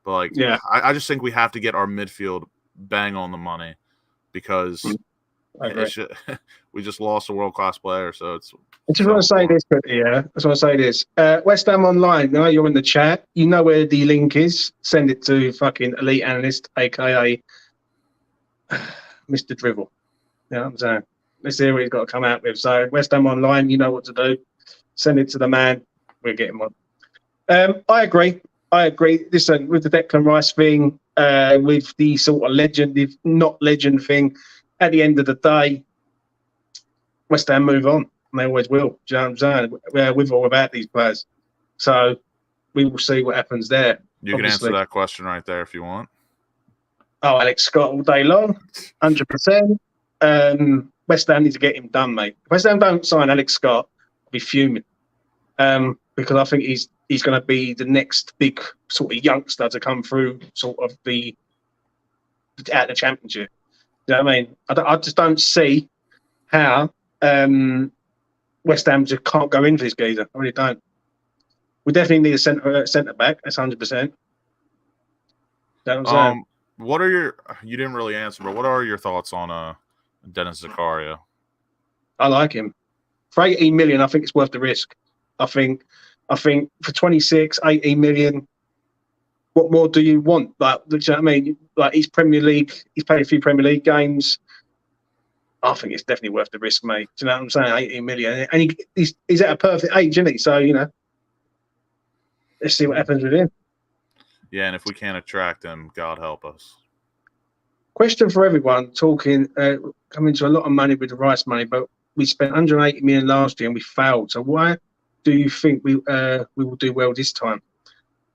But I just think we have to get our midfield bang on the money, because we just lost a world-class player. So I just want to say this, WestHamOnline, now you're in the chat. You know where the link is. Send it to fucking Elite Analyst, a.k.a. Mr. Dribble. You know what I'm saying? Let's see what he's got to come out with. So WestHamOnline, you know what to do. Send it to the man. We'll get him on. I agree. Listen, with the Declan Rice thing, with the sort of legend, if not legend thing, at the end of the day, West Ham move on. And they always will. Do you know what I'm saying? With or without these players. So we will see what happens there. You can answer that question right there if you want. Oh, Alex Scott all day long, 100%. West Ham need to get him done, mate. If West Ham don't sign Alex Scott, I'll be fuming. Because I think he's going to be the next big sort of youngster to come through sort of at the championship. You know what I mean? I just don't see how West Ham just can't go in for this geezer. I really don't. We definitely need a centre back. That's 100%. You know what I'm saying? You didn't really answer, but what are your thoughts on Dennis Zakaria? I like him. For 18 million, I think it's worth the risk. I think for 26, 18 million, what more do you want? Like, do you know what I mean? Like, he's Premier League. He's played a few Premier League games. I think it's definitely worth the risk, mate. Do you know what I'm saying? 18 million. And he's at a perfect age, isn't he? So, let's see what happens with him. Yeah, and if we can't attract him, God help us. Question for everyone, coming to a lot of money with the Rice money, but we spent 180 million last year and we failed. So why do you think we will do well this time?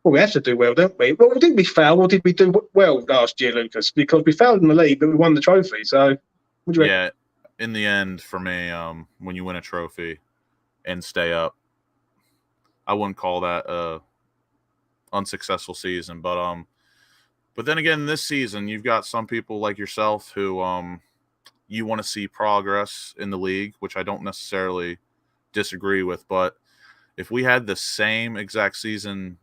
Well, we have to do well, don't we? Well, didn't we fail or did we do well last year, Lucas? Because we failed in the league, but we won the trophy. So, what do you reckon? In the end, for me, when you win a trophy and stay up, I wouldn't call that a unsuccessful season. But then again, this season, you've got some people like yourself who you want to see progress in the league, which I don't necessarily disagree with. But if we had the same exact season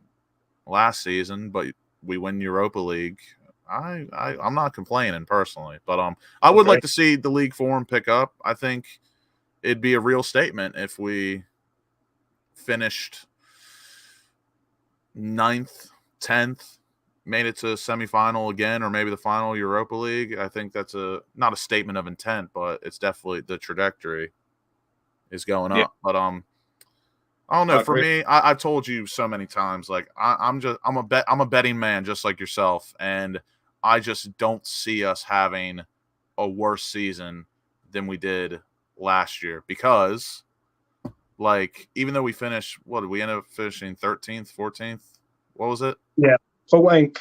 last season, but we win Europa League, I'm not complaining personally, but I would like to see the league form pick up. I think it'd be a real statement if we finished 9th, 10th, made it to semifinal again, or maybe the final Europa League. I think that's not a statement of intent, but it's definitely the trajectory is going up. But I don't know. For me, I've told you so many times, like I'm a betting man, just like yourself, and I just don't see us having a worse season than we did last year, because, like, even though we finished, what did we end up finishing 13th, 14th? What was it? Yeah, 14th.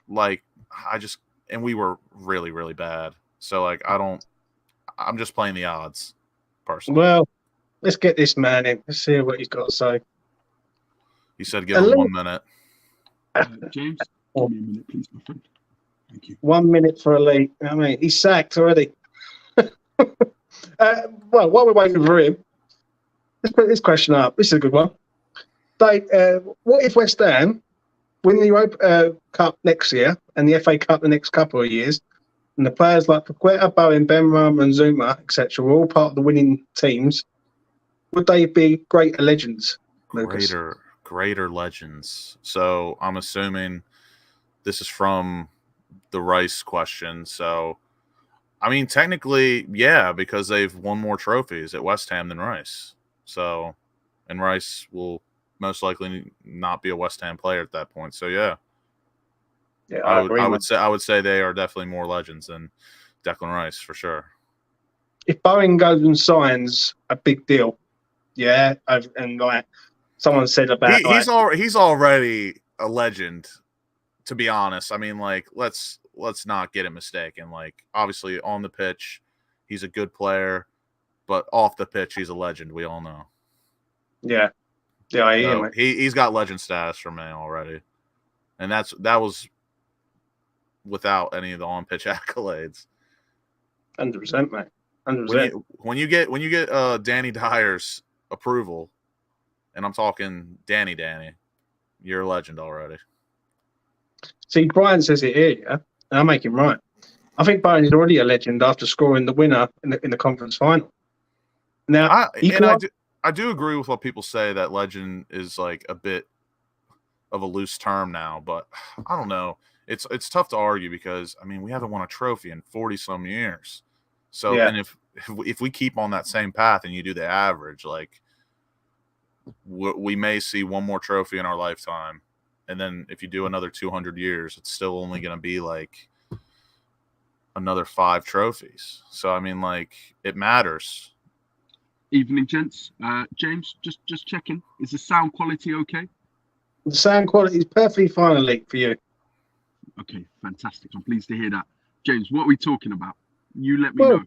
Like, and we were really, really bad. So, like, I'm just playing the odds, personally. Well, let's get this man in. Let's see what he's got to say. He said, give him 1 minute. James, give me a minute, please, my friend. Thank you. 1 minute for Elite. I mean, he's sacked already. Well, while we're waiting for him, let's put this question up. This is a good one. Dave, what if West Ham win the Europa Cup next year and the FA Cup the next couple of years, and the players like Paqueta, Bowen, Benrahma and Zuma, etc., were all part of the winning teams? Would they be greater legends, Lucas? Greater legends. So I'm assuming this is from the Rice question. So, I mean, technically, yeah, because they've won more trophies at West Ham than Rice. So, and Rice will most likely not be a West Ham player at that point. So, yeah. Yeah, I would say they are definitely more legends than Declan Rice, for sure. If Bowen goes and signs, a big deal. Yeah, and like someone said about he's already a legend, to be honest. I mean, like, let's not get it mistaken. Like, obviously on the pitch, he's a good player, but off the pitch, he's a legend. We all know. Yeah, I am. He's got legend status for me already, and that was without any of the on pitch accolades. 100%, mate. 100%. When you get Danny Dyer's approval, and I'm talking Danny, you're a legend already. See, Brian says it here, yeah? And I make him right. I think Bowen is already a legend after scoring the winner in the conference final. Now, I do agree with what people say, that legend is like a bit of a loose term now, but I don't know. It's tough to argue because, I mean, we haven't won a trophy in 40 some years. So, and if we keep on that same path and you do the average, like, we may see one more trophy in our lifetime. And then if you do another 200 years, it's still only going to be like another 5 trophies. So, I mean, like, it matters. Evening, gents. James, just checking. Is the sound quality okay? The sound quality is perfectly fine, Elite, for you. Okay, fantastic. I'm pleased to hear that. James, what are we talking about? You let me know.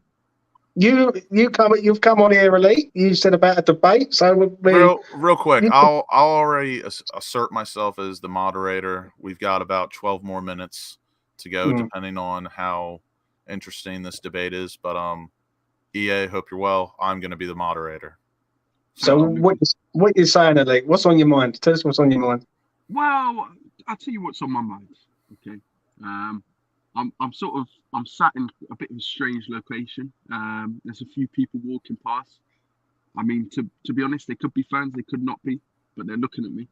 You've come on here, Elite. You said about a debate, so real quick. I'll already assert myself as the moderator. We've got about 12 more minutes to go, depending on how interesting this debate is. But EA, hope you're well. I'm going to be the moderator. So what you saying, Elite? What's on your mind? Tell us what's on your mind. Well, I'll tell you what's on my mind. Okay. I'm sat in a bit of a strange location. There's a few people walking past. I mean, to be honest, they could be fans, they could not be, but they're looking at me.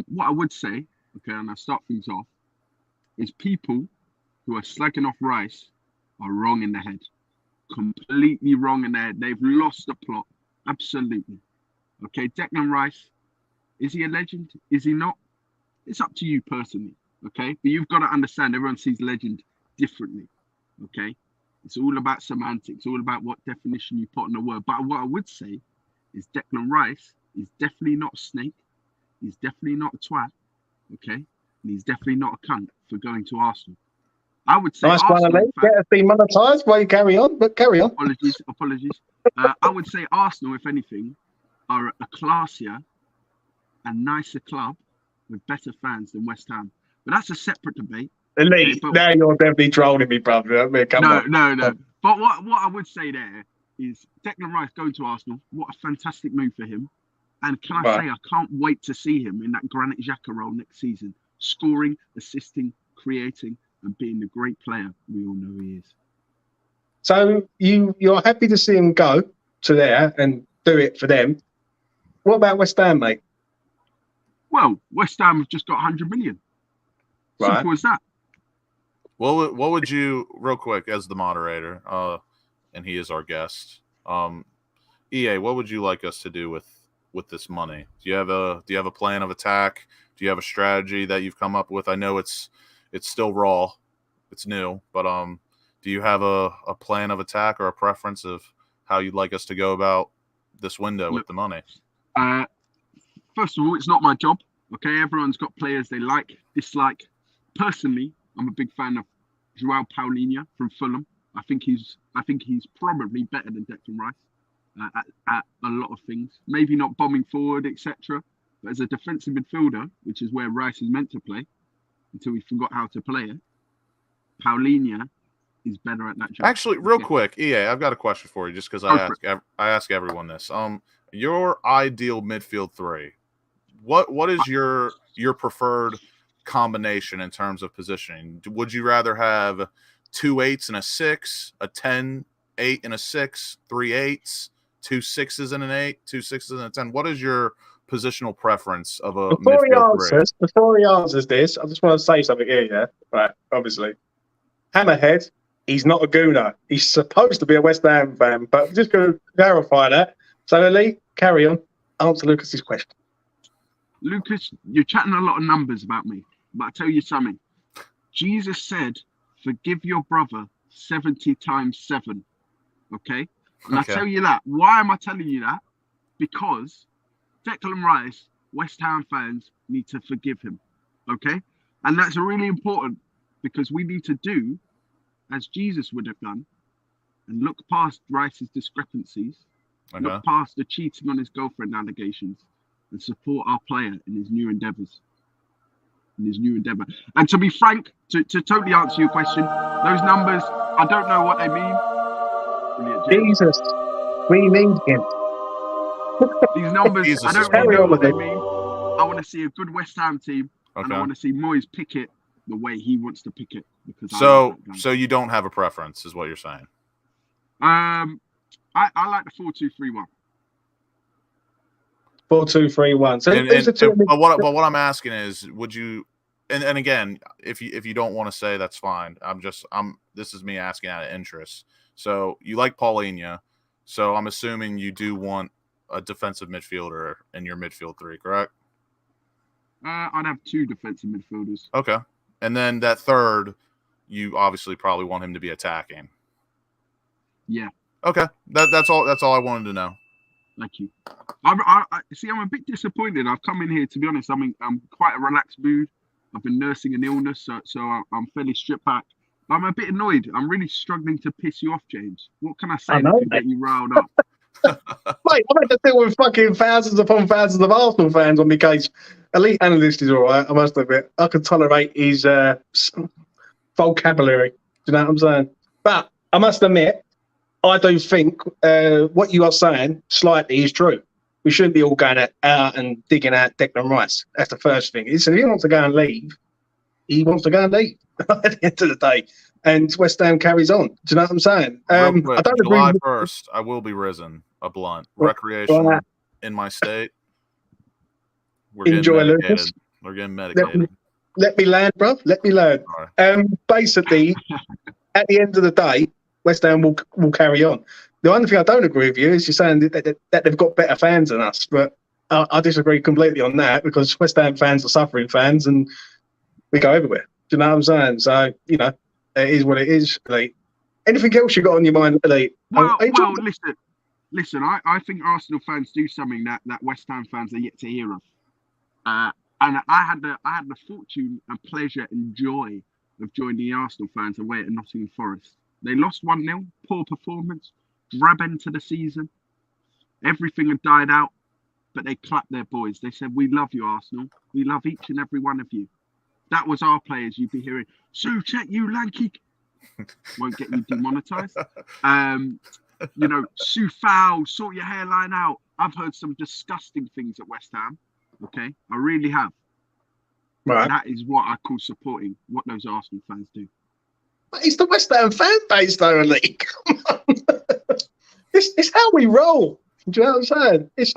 What I would say, okay, and I'll start things off, is people who are slagging off Rice are wrong in the head. Completely wrong in the head. They've lost the plot. Absolutely. Okay, Declan Rice, is he a legend? Is he not? It's up to you personally. Okay, but you've got to understand everyone sees legend differently. Okay, it's all about semantics, all about what definition you put on the word. But what I would say is Declan Rice is definitely not a snake. He's definitely not a twat. Okay, and he's definitely not a cunt for going to Arsenal. I would say nice Arsenal. One, get us demonetised while you carry on, but carry on. Apologies. I would say Arsenal, if anything, are a classier and nicer club with better fans than West Ham. But that's a separate debate. Elite, now you're definitely trolling me, brother. I mean, no. But what I would say there is Declan Rice going to Arsenal. What a fantastic move for him. And can I say, I can't wait to see him in that Granit Xhaka role next season, scoring, assisting, creating, and being the great player we all know he is. So you're happy to see him go to there and do it for them. What about West Ham, mate? Well, West Ham have just got 100 million. Right. Simple as that. What would you, real quick, as the moderator, and he is our guest, EA, what would you like us to do with this money? Do you have a plan of attack? Do you have a strategy that you've come up with? I know it's still raw, it's new, but do you have a plan of attack or a preference of how you'd like us to go about this window with the money? First of all, it's not my job. Okay, everyone's got players they like, dislike. Personally, I'm a big fan of João Paulinho from Fulham. I think he's probably better than Declan Rice at a lot of things. Maybe not bombing forward, etc. But as a defensive midfielder, which is where Rice is meant to play, until he forgot how to play it, Paulinho is better at that job. Actually, real quick, EA, I've got a question for you, just because I ask everyone this. Your ideal midfield three. What is your preferred combination in terms of positioning? Would you rather have 2 8s and a 6, a 10, 8 and a 6, 3 8s, 2 6s and an 8, 2 6s and a 10? What is your positional preference of a midfield three? Before he answers this, I just want to say something here, yeah? Right, obviously. Hammerhead, he's not a gooner. He's supposed to be a West Ham fan, but I'm just going to clarify that. So, Elite, carry on. Answer Lucas's question. Lucas, you're chatting a lot of numbers about me, but I tell you something. Jesus said, forgive your brother 70 times 7. Okay? And okay. I tell you that. Why am I telling you that? Because Declan Rice, West Ham fans need to forgive him. Okay? And that's really important because we need to do as Jesus would have done and look past Rice's discrepancies, look past the cheating on his girlfriend allegations, and support our player in his new endeavours. And to be frank, to totally answer your question, those numbers, I don't know what they mean. Jesus, we need him. These numbers, I don't really know what they mean. I want to see a good West Ham team, and I want to see Moyes pick it the way he wants to pick it. Because so you don't have a preference, is what you're saying? I like the 4-2-3-1. 4-2-3-1. So but what I'm asking is, would you? And again, if you don't want to say, that's fine. This is me asking out of interest. So you like Paulinho, so I'm assuming you do want a defensive midfielder in your midfield three, correct? I'd have 2 defensive midfielders. Okay, and then that third, you obviously probably want him to be attacking. Yeah. Okay, that's all. That's all I wanted to know. Thank you. I see. I'm a bit disappointed. I've come in here, to be honest. I'm quite a relaxed mood. I've been nursing an illness, so I'm fairly stripped back. I'm a bit annoyed. I'm really struggling to piss you off, James. What can I say that can get you riled up? Mate, I've had to deal with fucking thousands upon thousands of Arsenal fans on my case. Elite Analyst is all right, I must admit. I can tolerate his vocabulary. Do you know what I'm saying? But I must admit, I do think what you are saying slightly is true. We shouldn't be all going out and digging out Declan Rice. That's the first thing. If he wants to go and leave, he wants to go and leave at the end of the day. And West Ham carries on. Do you know what I'm saying? Real quick, I don't July 1st, I will be risen a blunt. Recreation in my state. Enjoy, Lucas. We're getting medicated. Let me land, bro. Let me land. Right. Basically, at the end of the day, West Ham will carry on. The only thing I don't agree with you is you're saying that they've got better fans than us, but I disagree completely on that because West Ham fans are suffering fans and we go everywhere. Do you know what I'm saying? So, you know, it is what it is, Elite. Anything else you got on your mind, Elite? Well, listen, I think Arsenal fans do something that West Ham fans are yet to hear of. And I had the fortune and pleasure and joy of joining the Arsenal fans away at Nottingham Forest. They lost 1-0, poor performance, drab end to the season. Everything had died out, but they clapped their boys. They said, "We love you, Arsenal. We love each and every one of you." That was our players. You'd be hearing, "So check you, lanky." Won't get you demonetized. You know, Sue Foul, sort your hairline out. I've heard some disgusting things at West Ham. Okay, I really have. Right. That is what I call supporting what those Arsenal fans do. But it's the West Ham fan base, though, Elite. Come on. It's how we roll. Do you know what I'm saying? It's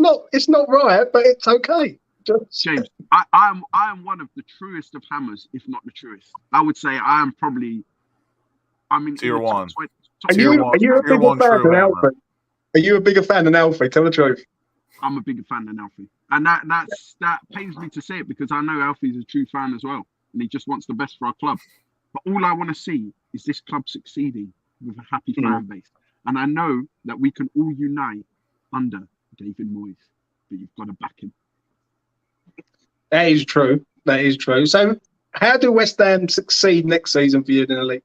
not right, but it's okay. James, I am one of the truest of hammers, if not the truest. I would say I am probably. Tier one. Are you a bigger fan than Alfie? Are you a bigger fan than Alfie? Tell the truth. I'm a bigger fan than Alfie, and that pains me to say it because I know Alfie's a true fan as well, and he just wants the best for our club. But all I want to see is this club succeeding with a happy fan base, and I know that we can all unite under David Moyes, but you've got to back him. That is true. That is true. So, how do West Ham succeed next season for you, then, Elite?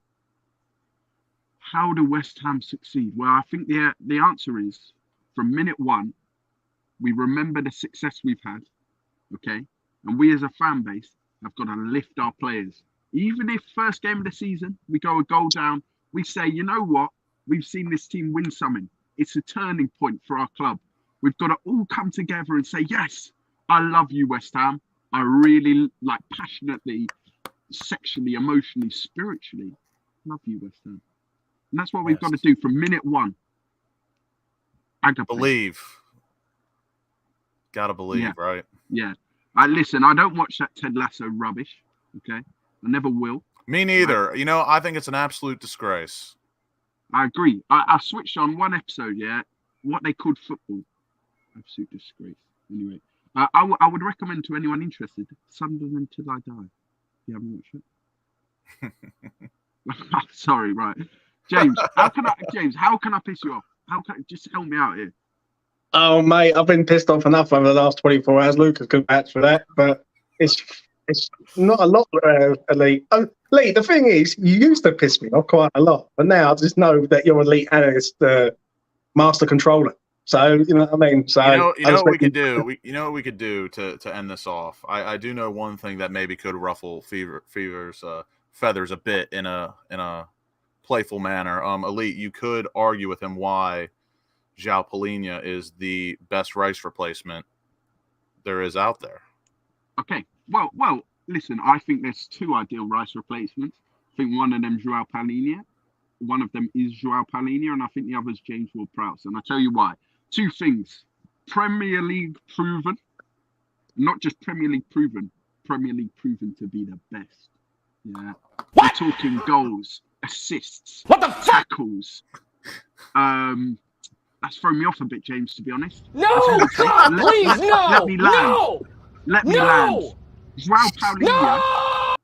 How do West Ham succeed? Well, I think the answer is from minute one, we remember the success we've had, okay? And we as a fan base have got to lift our players. Even if first game of the season, we go a goal down, we say, you know what? We've seen this team win something. It's a turning point for our club. We've got to all come together and say, yes, I love you, West Ham. I really, passionately, sexually, emotionally, spiritually love you, West Ham. And that's what we've got to do from minute one. Believe. Gotta believe, right? Yeah. Listen, I don't watch that Ted Lasso rubbish, okay? I never will. Me neither. I think it's an absolute disgrace. I agree. I switched on one episode, what they called football. Absolute disgrace. Anyway, I would recommend to anyone interested, Sunderland Till I Die. You haven't watched it? Sorry, right. James, how can I piss you off? Just help me out here? Oh, mate, I've been pissed off enough over the last 24 hours. Lucas could vouch for that, but it's not a lot, Elite. Lee, the thing is, you used to piss me off quite a lot, but now I just know that you're Elite Analyst, Master Controller. So, you know what I mean? So, you know what we could do? You know what we could do to end this off? I do know one thing that maybe could ruffle Fever's feathers a bit in a playful manner. Elite, you could argue with him why João Palhinha is the best Rice replacement there is out there. Okay. Well, listen, I think there's two ideal Rice replacements. I think one of them is João Palhinha. One of them is João Palhinha, and I think the other is James Ward-Prowse. And I'll tell you why. Two things. Premier League proven. Not just Premier League proven. Premier League proven to be the best. Yeah. We're talking goals, assists, tackles. That's thrown me off a bit, James, to be honest. No, God, please, no. Let me land. Let me land. João Palhinha.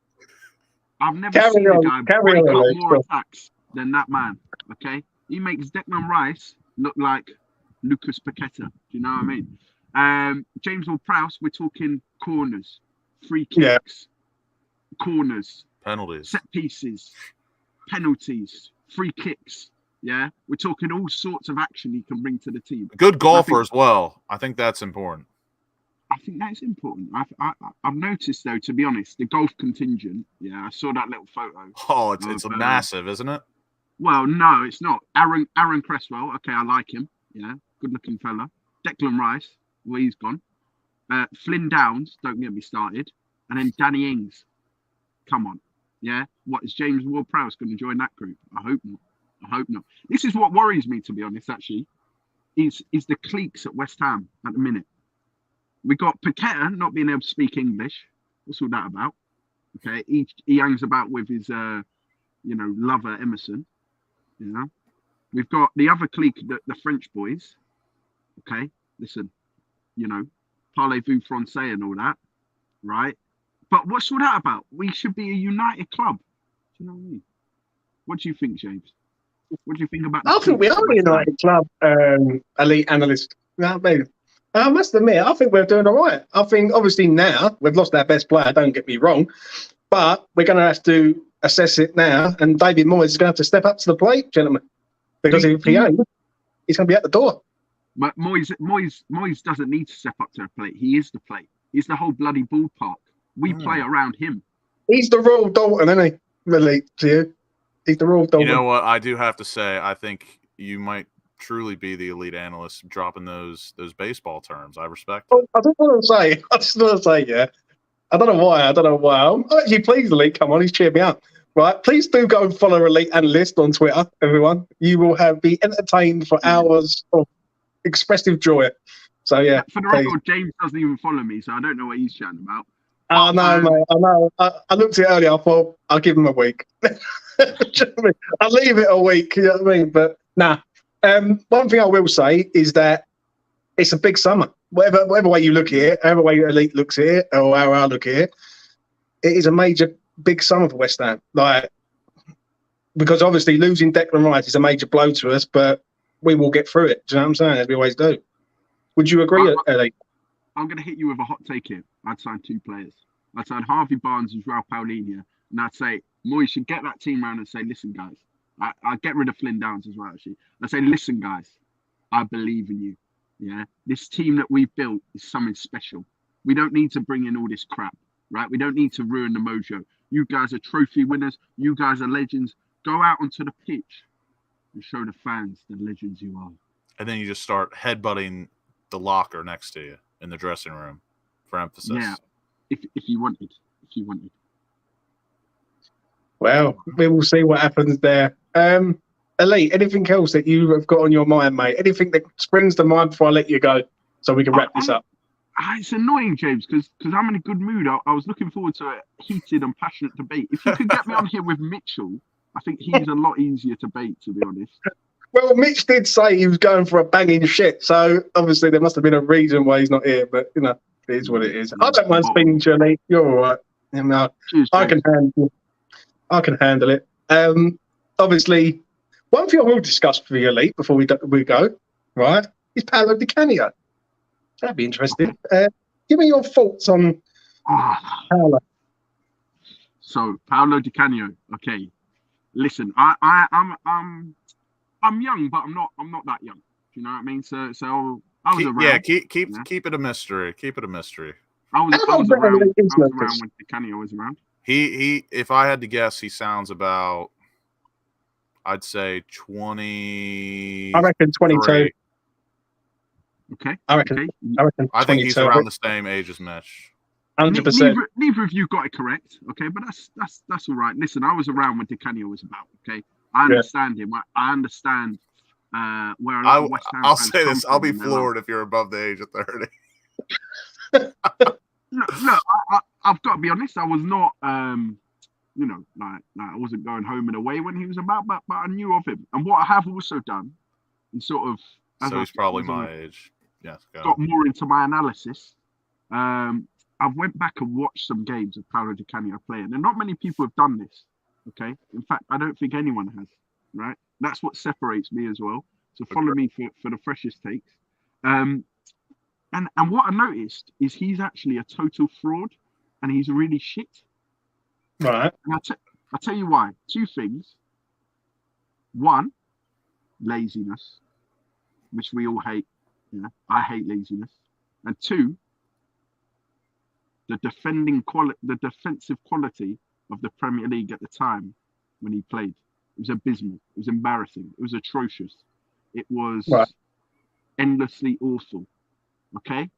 I've never seen a guy break up more attacks than that man. Okay, he makes Declan Rice look like Lucas Paqueta. Do you know what I mean? James Ward-Prowse. We're talking corners, free kicks, corners, penalties, set pieces, penalties, free kicks. Yeah, we're talking all sorts of action he can bring to the team. Good golfer as well. I think that's important. I think that's important. I've noticed, though, to be honest, the golf contingent. Yeah, I saw that little photo. Oh, it's massive, isn't it? Well, no, it's not. Aaron Cresswell. Okay, I like him. Yeah, good-looking fella. Declan Rice. Well, he's gone. Flynn Downs. Don't get me started. And then Danny Ings. Come on. Yeah. What is James Ward-Prowse going to join that group? I hope not. I hope not. This is what worries me, to be honest, actually, is the cliques at West Ham at the minute. We got Paqueta not being able to speak English. What's all that about? Okay, he hangs about with his, lover Emerson. You know, we've got the other clique, the French boys. Okay, listen, parlez-vous français and all that, right? But what's all that about? We should be a united club. Do you know what I mean? What do you think, James? What do you think about? I think we are a united club, Elite Analyst. You know what I mean? I must admit, I think we're doing all right. I think, obviously, now we've lost our best player, don't get me wrong, but we're going to have to assess it now, and David Moyes is going to have to step up to the plate, gentlemen, because if he ain't, he's going to be at the door. But Moyes doesn't need to step up to the plate. He is the plate. He's the whole bloody ballpark. We play around him. He's the Royal Dalton, isn't he? Really, to you? He's the Royal Dalton. You know what? I do have to say, I think you might truly be the elite analyst dropping those baseball terms. I respect it. I just want to say, yeah. I don't know why. I'm actually pleased Elite come on. He's cheered me up. Right. Please do go and follow Elite Analyst on Twitter, everyone. You will be entertained for hours of expressive joy. So, yeah. For the please. record, James doesn't even follow me, so I don't know what he's chatting about. I know, mate. I know. I looked at it earlier. I thought I'll give him a week. I'll leave it a week. You know what I mean? But nah. One thing I will say is that it's a big summer. Whatever way you look at it, however way Elite looks at it, or how I look at it, it is a major big summer for West Ham. Like, because obviously losing Declan Rice is a major blow to us, but we will get through it. Do you know what I'm saying? As we always do. Would you agree, Elite? I'm going to hit you with a hot take here. I'd sign 2 players. I'd sign Harvey Barnes and Joao Paulinho, and I'd say, Moy should get that team round and say, listen, guys. I'd get rid of Flynn Downs as well, actually. I'd say, listen, guys, I believe in you. Yeah, this team that we've built is something special. We don't need to bring in all this crap, right? We don't need to ruin the mojo. You guys are trophy winners. You guys are legends. Go out onto the pitch and show the fans the legends you are. And then you just start headbutting the locker next to you in the dressing room for emphasis. Yeah, if you wanted. Well, we will see what happens there. Elite, anything else that you have got on your mind, mate? Anything that springs to mind before I let you go so we can wrap this up? It's annoying, James, because I'm in a good mood. I was looking forward to a heated and passionate debate. If you could get me on here with Mitchell, I think he's a lot easier to bait, to be honest. Well, Mitch did say he was going for a banging shit, so obviously there must have been a reason why he's not here, but, it is what it is. I don't mind speaking to you, Elite. You're all right. Cheers, I can handle it. Obviously, one thing I will discuss for you, Elite, before we go, right, is Paolo Di Canio. That'd be interesting. Give me your thoughts on Paolo. So, Paolo Di Canio. Okay, listen, I'm young, but I'm not that young. Do you know what I mean? So I was around. Yeah, keep it a mystery. Keep it a mystery. I was around when Di Canio was around. He if I had to guess, he sounds about, I'd say 20. I reckon 22. Okay. I reckon. I think he's around the same age as Mitch. 100%. Neither of you got it correct. Okay, but that's all right. Listen, I was around when Di Canio was about. Okay, I understand him. I understand where a lot of West Ham I'll fans say come this: I'll be from floored if you're above the age of 30. Look, I've got to be honest. I was not, like I wasn't going home and away when he was about, but I knew of him. And what I have also done, is sort of, so he's probably my age. Yeah, got more into my analysis. I've went back and watched some games of Paolo Di Canio playing, and not many people have done this. Okay, in fact, I don't think anyone has. Right, that's what separates me as well. So follow me for the freshest takes. And what I noticed is he's actually a total fraud, and he's really shit. Right. And I'll tell you why. 2 things. 1, laziness, which we all hate. Yeah, I hate laziness. And 2, the defensive quality of the Premier League at the time when he played. It was abysmal. It was embarrassing. It was atrocious. It was endlessly awful. Okay?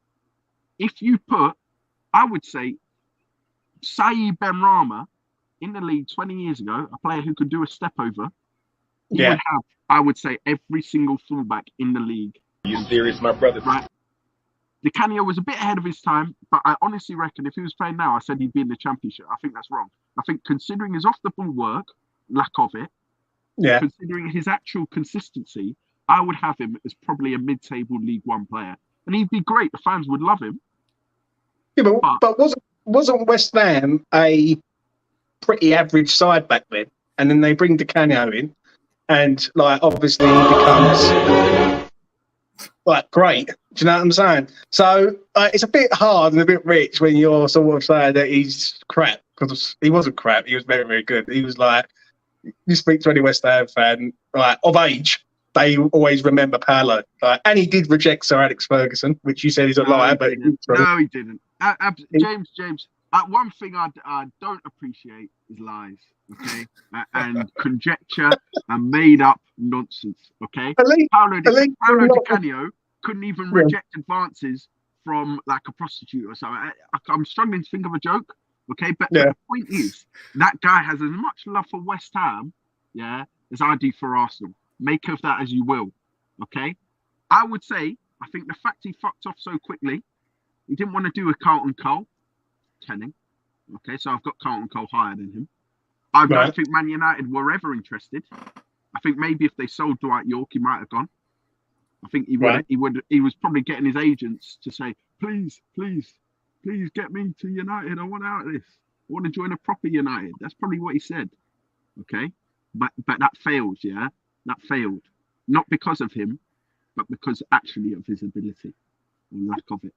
If you put, I would say, Saïd Benrahma in the league 20 years ago, a player who could do a step over, you would have, I would say, every single fullback in the league. Are you serious, my brother? Right. Di Canio was a bit ahead of his time, but I honestly reckon if he was playing now, I said he'd be in the Championship. I think that's wrong. I think considering his off-the-ball work, lack of it, considering his actual consistency, I would have him as probably a mid-table League One player. And he'd be great. The fans would love him. Yeah, but wasn't West Ham a pretty average side back then? And then they bring Di Canio in, and obviously he becomes great. Do you know what I'm saying? So it's a bit hard and a bit rich when you're sort of saying that he's crap, because he wasn't crap. He was very, very good. He was you speak to any West Ham fan of age, they always remember Paolo. And he did reject Sir Alex Ferguson, which you said is a lie, but no, he didn't. James, one thing I don't appreciate is lies, okay, and conjecture and made up nonsense, okay. Paolo Di Canio couldn't even reject advances from like a prostitute or something. I'm struggling to think of a joke. Okay, but Yeah. the point is that guy has as much love for West Ham, yeah, as I do for Arsenal. Make of that as you will. Okay, I would say I think the fact he fucked off so quickly, he didn't want to do a Carlton Cole. Telling. Okay, so I've got Carlton Cole higher than him. I don't think Man United were ever interested. I think maybe if they sold Dwight York, he might have gone. I think he would. He was probably getting his agents to say, please get me to United. I want out of this. I want to join a proper United. That's probably what he said. Okay, but that failed. Yeah, that failed. Not because of him, but because actually of his ability or lack of it.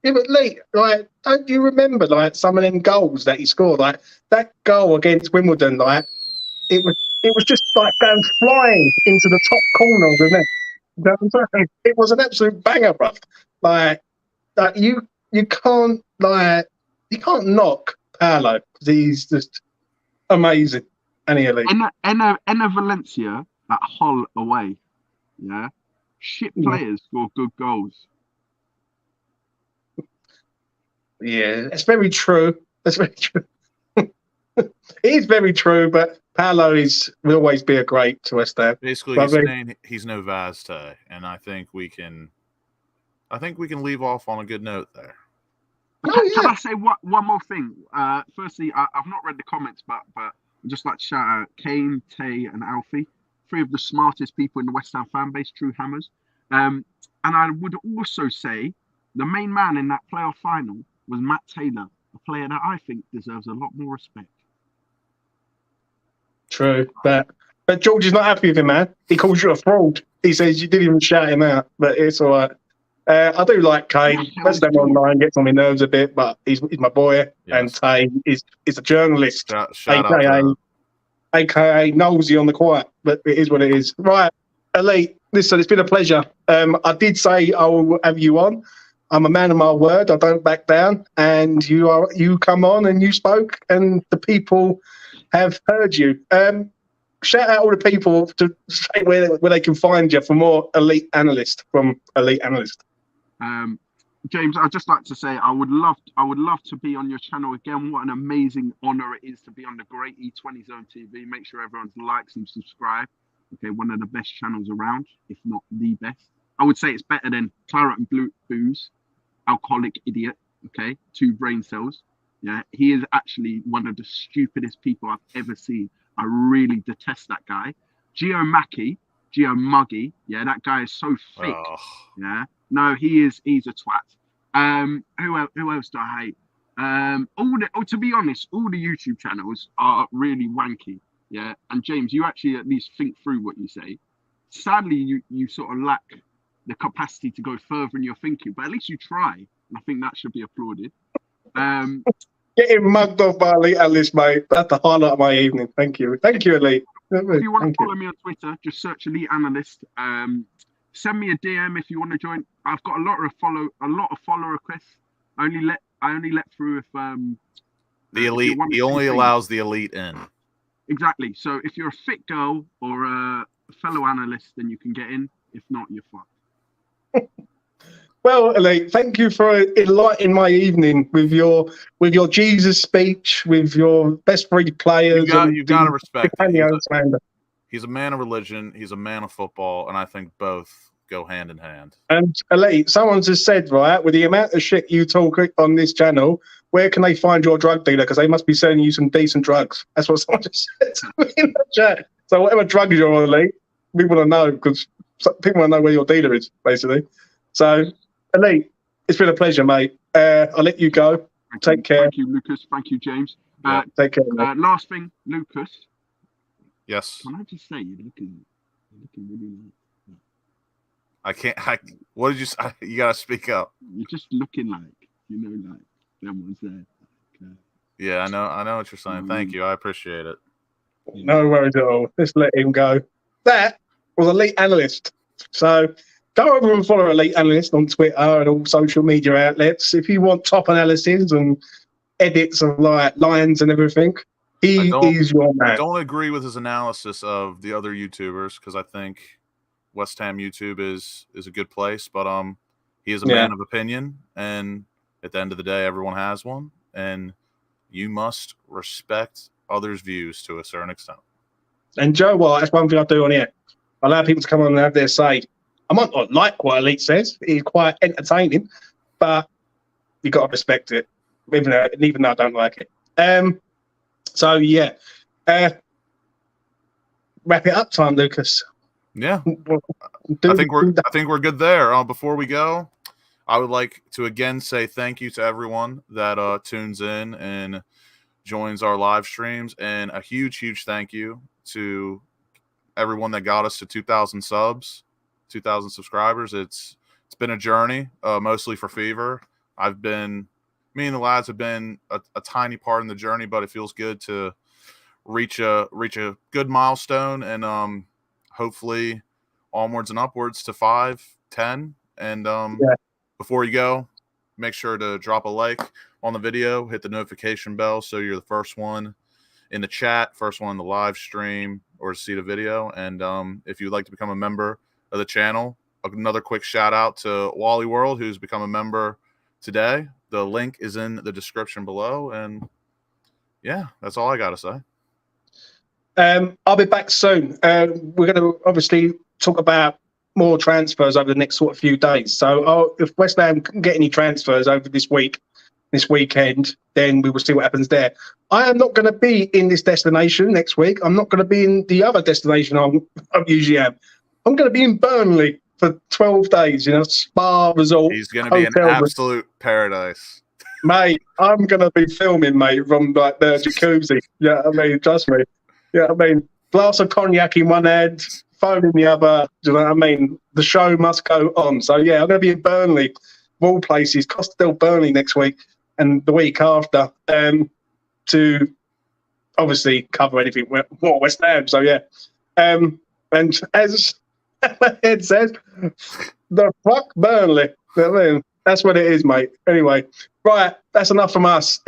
Yeah, but Lee, like, don't you remember like some of them goals that he scored? Like that goal against Wimbledon, like it was just like going flying into the top corner of the net. You know what I'm saying? It was an absolute banger, bro. Like you can't knock Paolo because he's just amazing. Elite. Enna Valencia at Hull away. Yeah, shit players score good goals. Yeah, that's very true. That's very true. It is very true, but Paolo will always be a great to West Ham. Basically, he's saying he's no Vazte, and I think we can leave off on a good note there. Can I say one more thing? Firstly, I've not read the comments, but I'd just like to shout out Kane, Tay, and Alfie, 3 of the smartest people in the West Ham fan base, true hammers. And I would also say the main man in that playoff final was Matt Taylor, a player that I think deserves a lot more respect. True, but George is not happy with him, man. He calls you a fraud. He says you didn't even shout him out, but it's all right. I do like Kane. WestHamOnline gets on my nerves a bit, but he's my boy. Yes. And Tay is a journalist, aka nosy on the quiet, but it is what it is. Right, Elite, listen, it's been a pleasure. I did say I will have you on. I'm a man of my word. I don't back down. And you come on and you spoke, and the people have heard you. Shout out all the people to say where they can find you for more Elite Analyst from Elite Analyst. James, I'd just like to say I would love to be on your channel again. What an amazing honour it is to be on the great E20 Zone TV. Make sure everyone likes and subscribe. Okay, one of the best channels around, if not the best. I would say it's better than Claret and Blue Booze, Alcoholic Idiot, okay, 2 brain cells. Yeah, he is actually one of the stupidest people I've ever seen. I really detest that guy. Gio Muggy, yeah, that guy is so fake. Oh. Yeah, no, he's a twat. Who else do I hate? To be honest, all the YouTube channels are really wanky. Yeah, and James, you actually at least think through what you say. Sadly, you sort of lack the capacity to go further in your thinking, but at least you try, and I think that should be applauded. Getting mugged off by Elite Analyst, mate. That's the highlight of my evening. Thank you, Elite. If you want to follow me on Twitter, just search Elite Analyst. Send me a DM if you want to join. I've got a lot of follow requests. I only let through if the Elite. He only allows the Elite in. Exactly. So if you're a fit girl or a fellow analyst, then you can get in. If not, you're fucked. Well, Elite, thank you for enlightening my evening with your Jesus speech, with your best 3 players. You've got to respect him. He's a man of religion. He's a man of football, and I think both go hand in hand. And Elite, someone just said, right, with the amount of shit you talk on this channel, where can they find your drug dealer? Because they must be selling you some decent drugs. That's what someone just said to me in the chat. So whatever drugs you're on, Elite, we want to know, because people want to know where your dealer is, basically. So, Elite, it's been a pleasure, mate. I'll let you go. Take care. Thank you, Lucas. Thank you, James. Take care. Last thing, Lucas. Yes. Can I just say you're looking really nice. I can't. What did you say? You gotta speak up. You're just looking like someone's there. Yeah, I know what you're saying. Thank you. I appreciate it. No worries at all. Just let him go. That was Elite Analyst. So go over and follow Elite Analyst on Twitter and all social media outlets. If you want top analysis and edits of like lines and everything, he's your man. I don't agree with his analysis of the other YouTubers because I think West Ham YouTube is a good place, but he is a man of opinion, and at the end of the day, everyone has one, and you must respect others' views to a certain extent. And Joe, well, that's one thing I do on here. I allow people to come on and have their say. I might not like what Elite says. It's quite entertaining, but you got to respect it, even though I don't like it. So yeah, wrap it up time, Lucas. Yeah, I think we're good there. Before we go, I would like to again say thank you to everyone that tunes in and joins our live streams, and a huge thank you to everyone that got us to 2,000 subs, 2,000 subscribers. It's been a journey, mostly for Fever. Me and the lads have been a tiny part in the journey, but it feels good to reach a good milestone, and hopefully onwards and upwards to 5, 10. And before you go, make sure to drop a like on the video, hit the notification bell so you're the first one in the chat, first one in the live stream, or to see the video. And if you'd like to become a member of the channel, another quick shout out to Wally World, who's become a member today. The link is in the description below. And yeah, that's all I got to say. I'll be back soon. We're going to obviously talk about more transfers over the next sort of few days. So if West Ham can get any transfers over this weekend, then we will see what happens there. I am not going to be in this destination next week. I'm not going to be in the other destination I usually am. I'm going to be in Burnley for 12 days, spa resort. He's going to be in absolute paradise. Mate, I'm going to be filming, mate, from like the jacuzzi. Yeah, I mean, trust me. Yeah, I mean, glass of cognac in one hand, phone in the other. Do you know what I mean? The show must go on. So, yeah, I'm going to be in Burnley, of all places, Costa del Burnley next week and the week after, to obviously cover anything more West Ham. So, yeah. And as my head says, the fuck Burnley. You know what I mean? That's what it is, mate. Anyway, right, that's enough from us.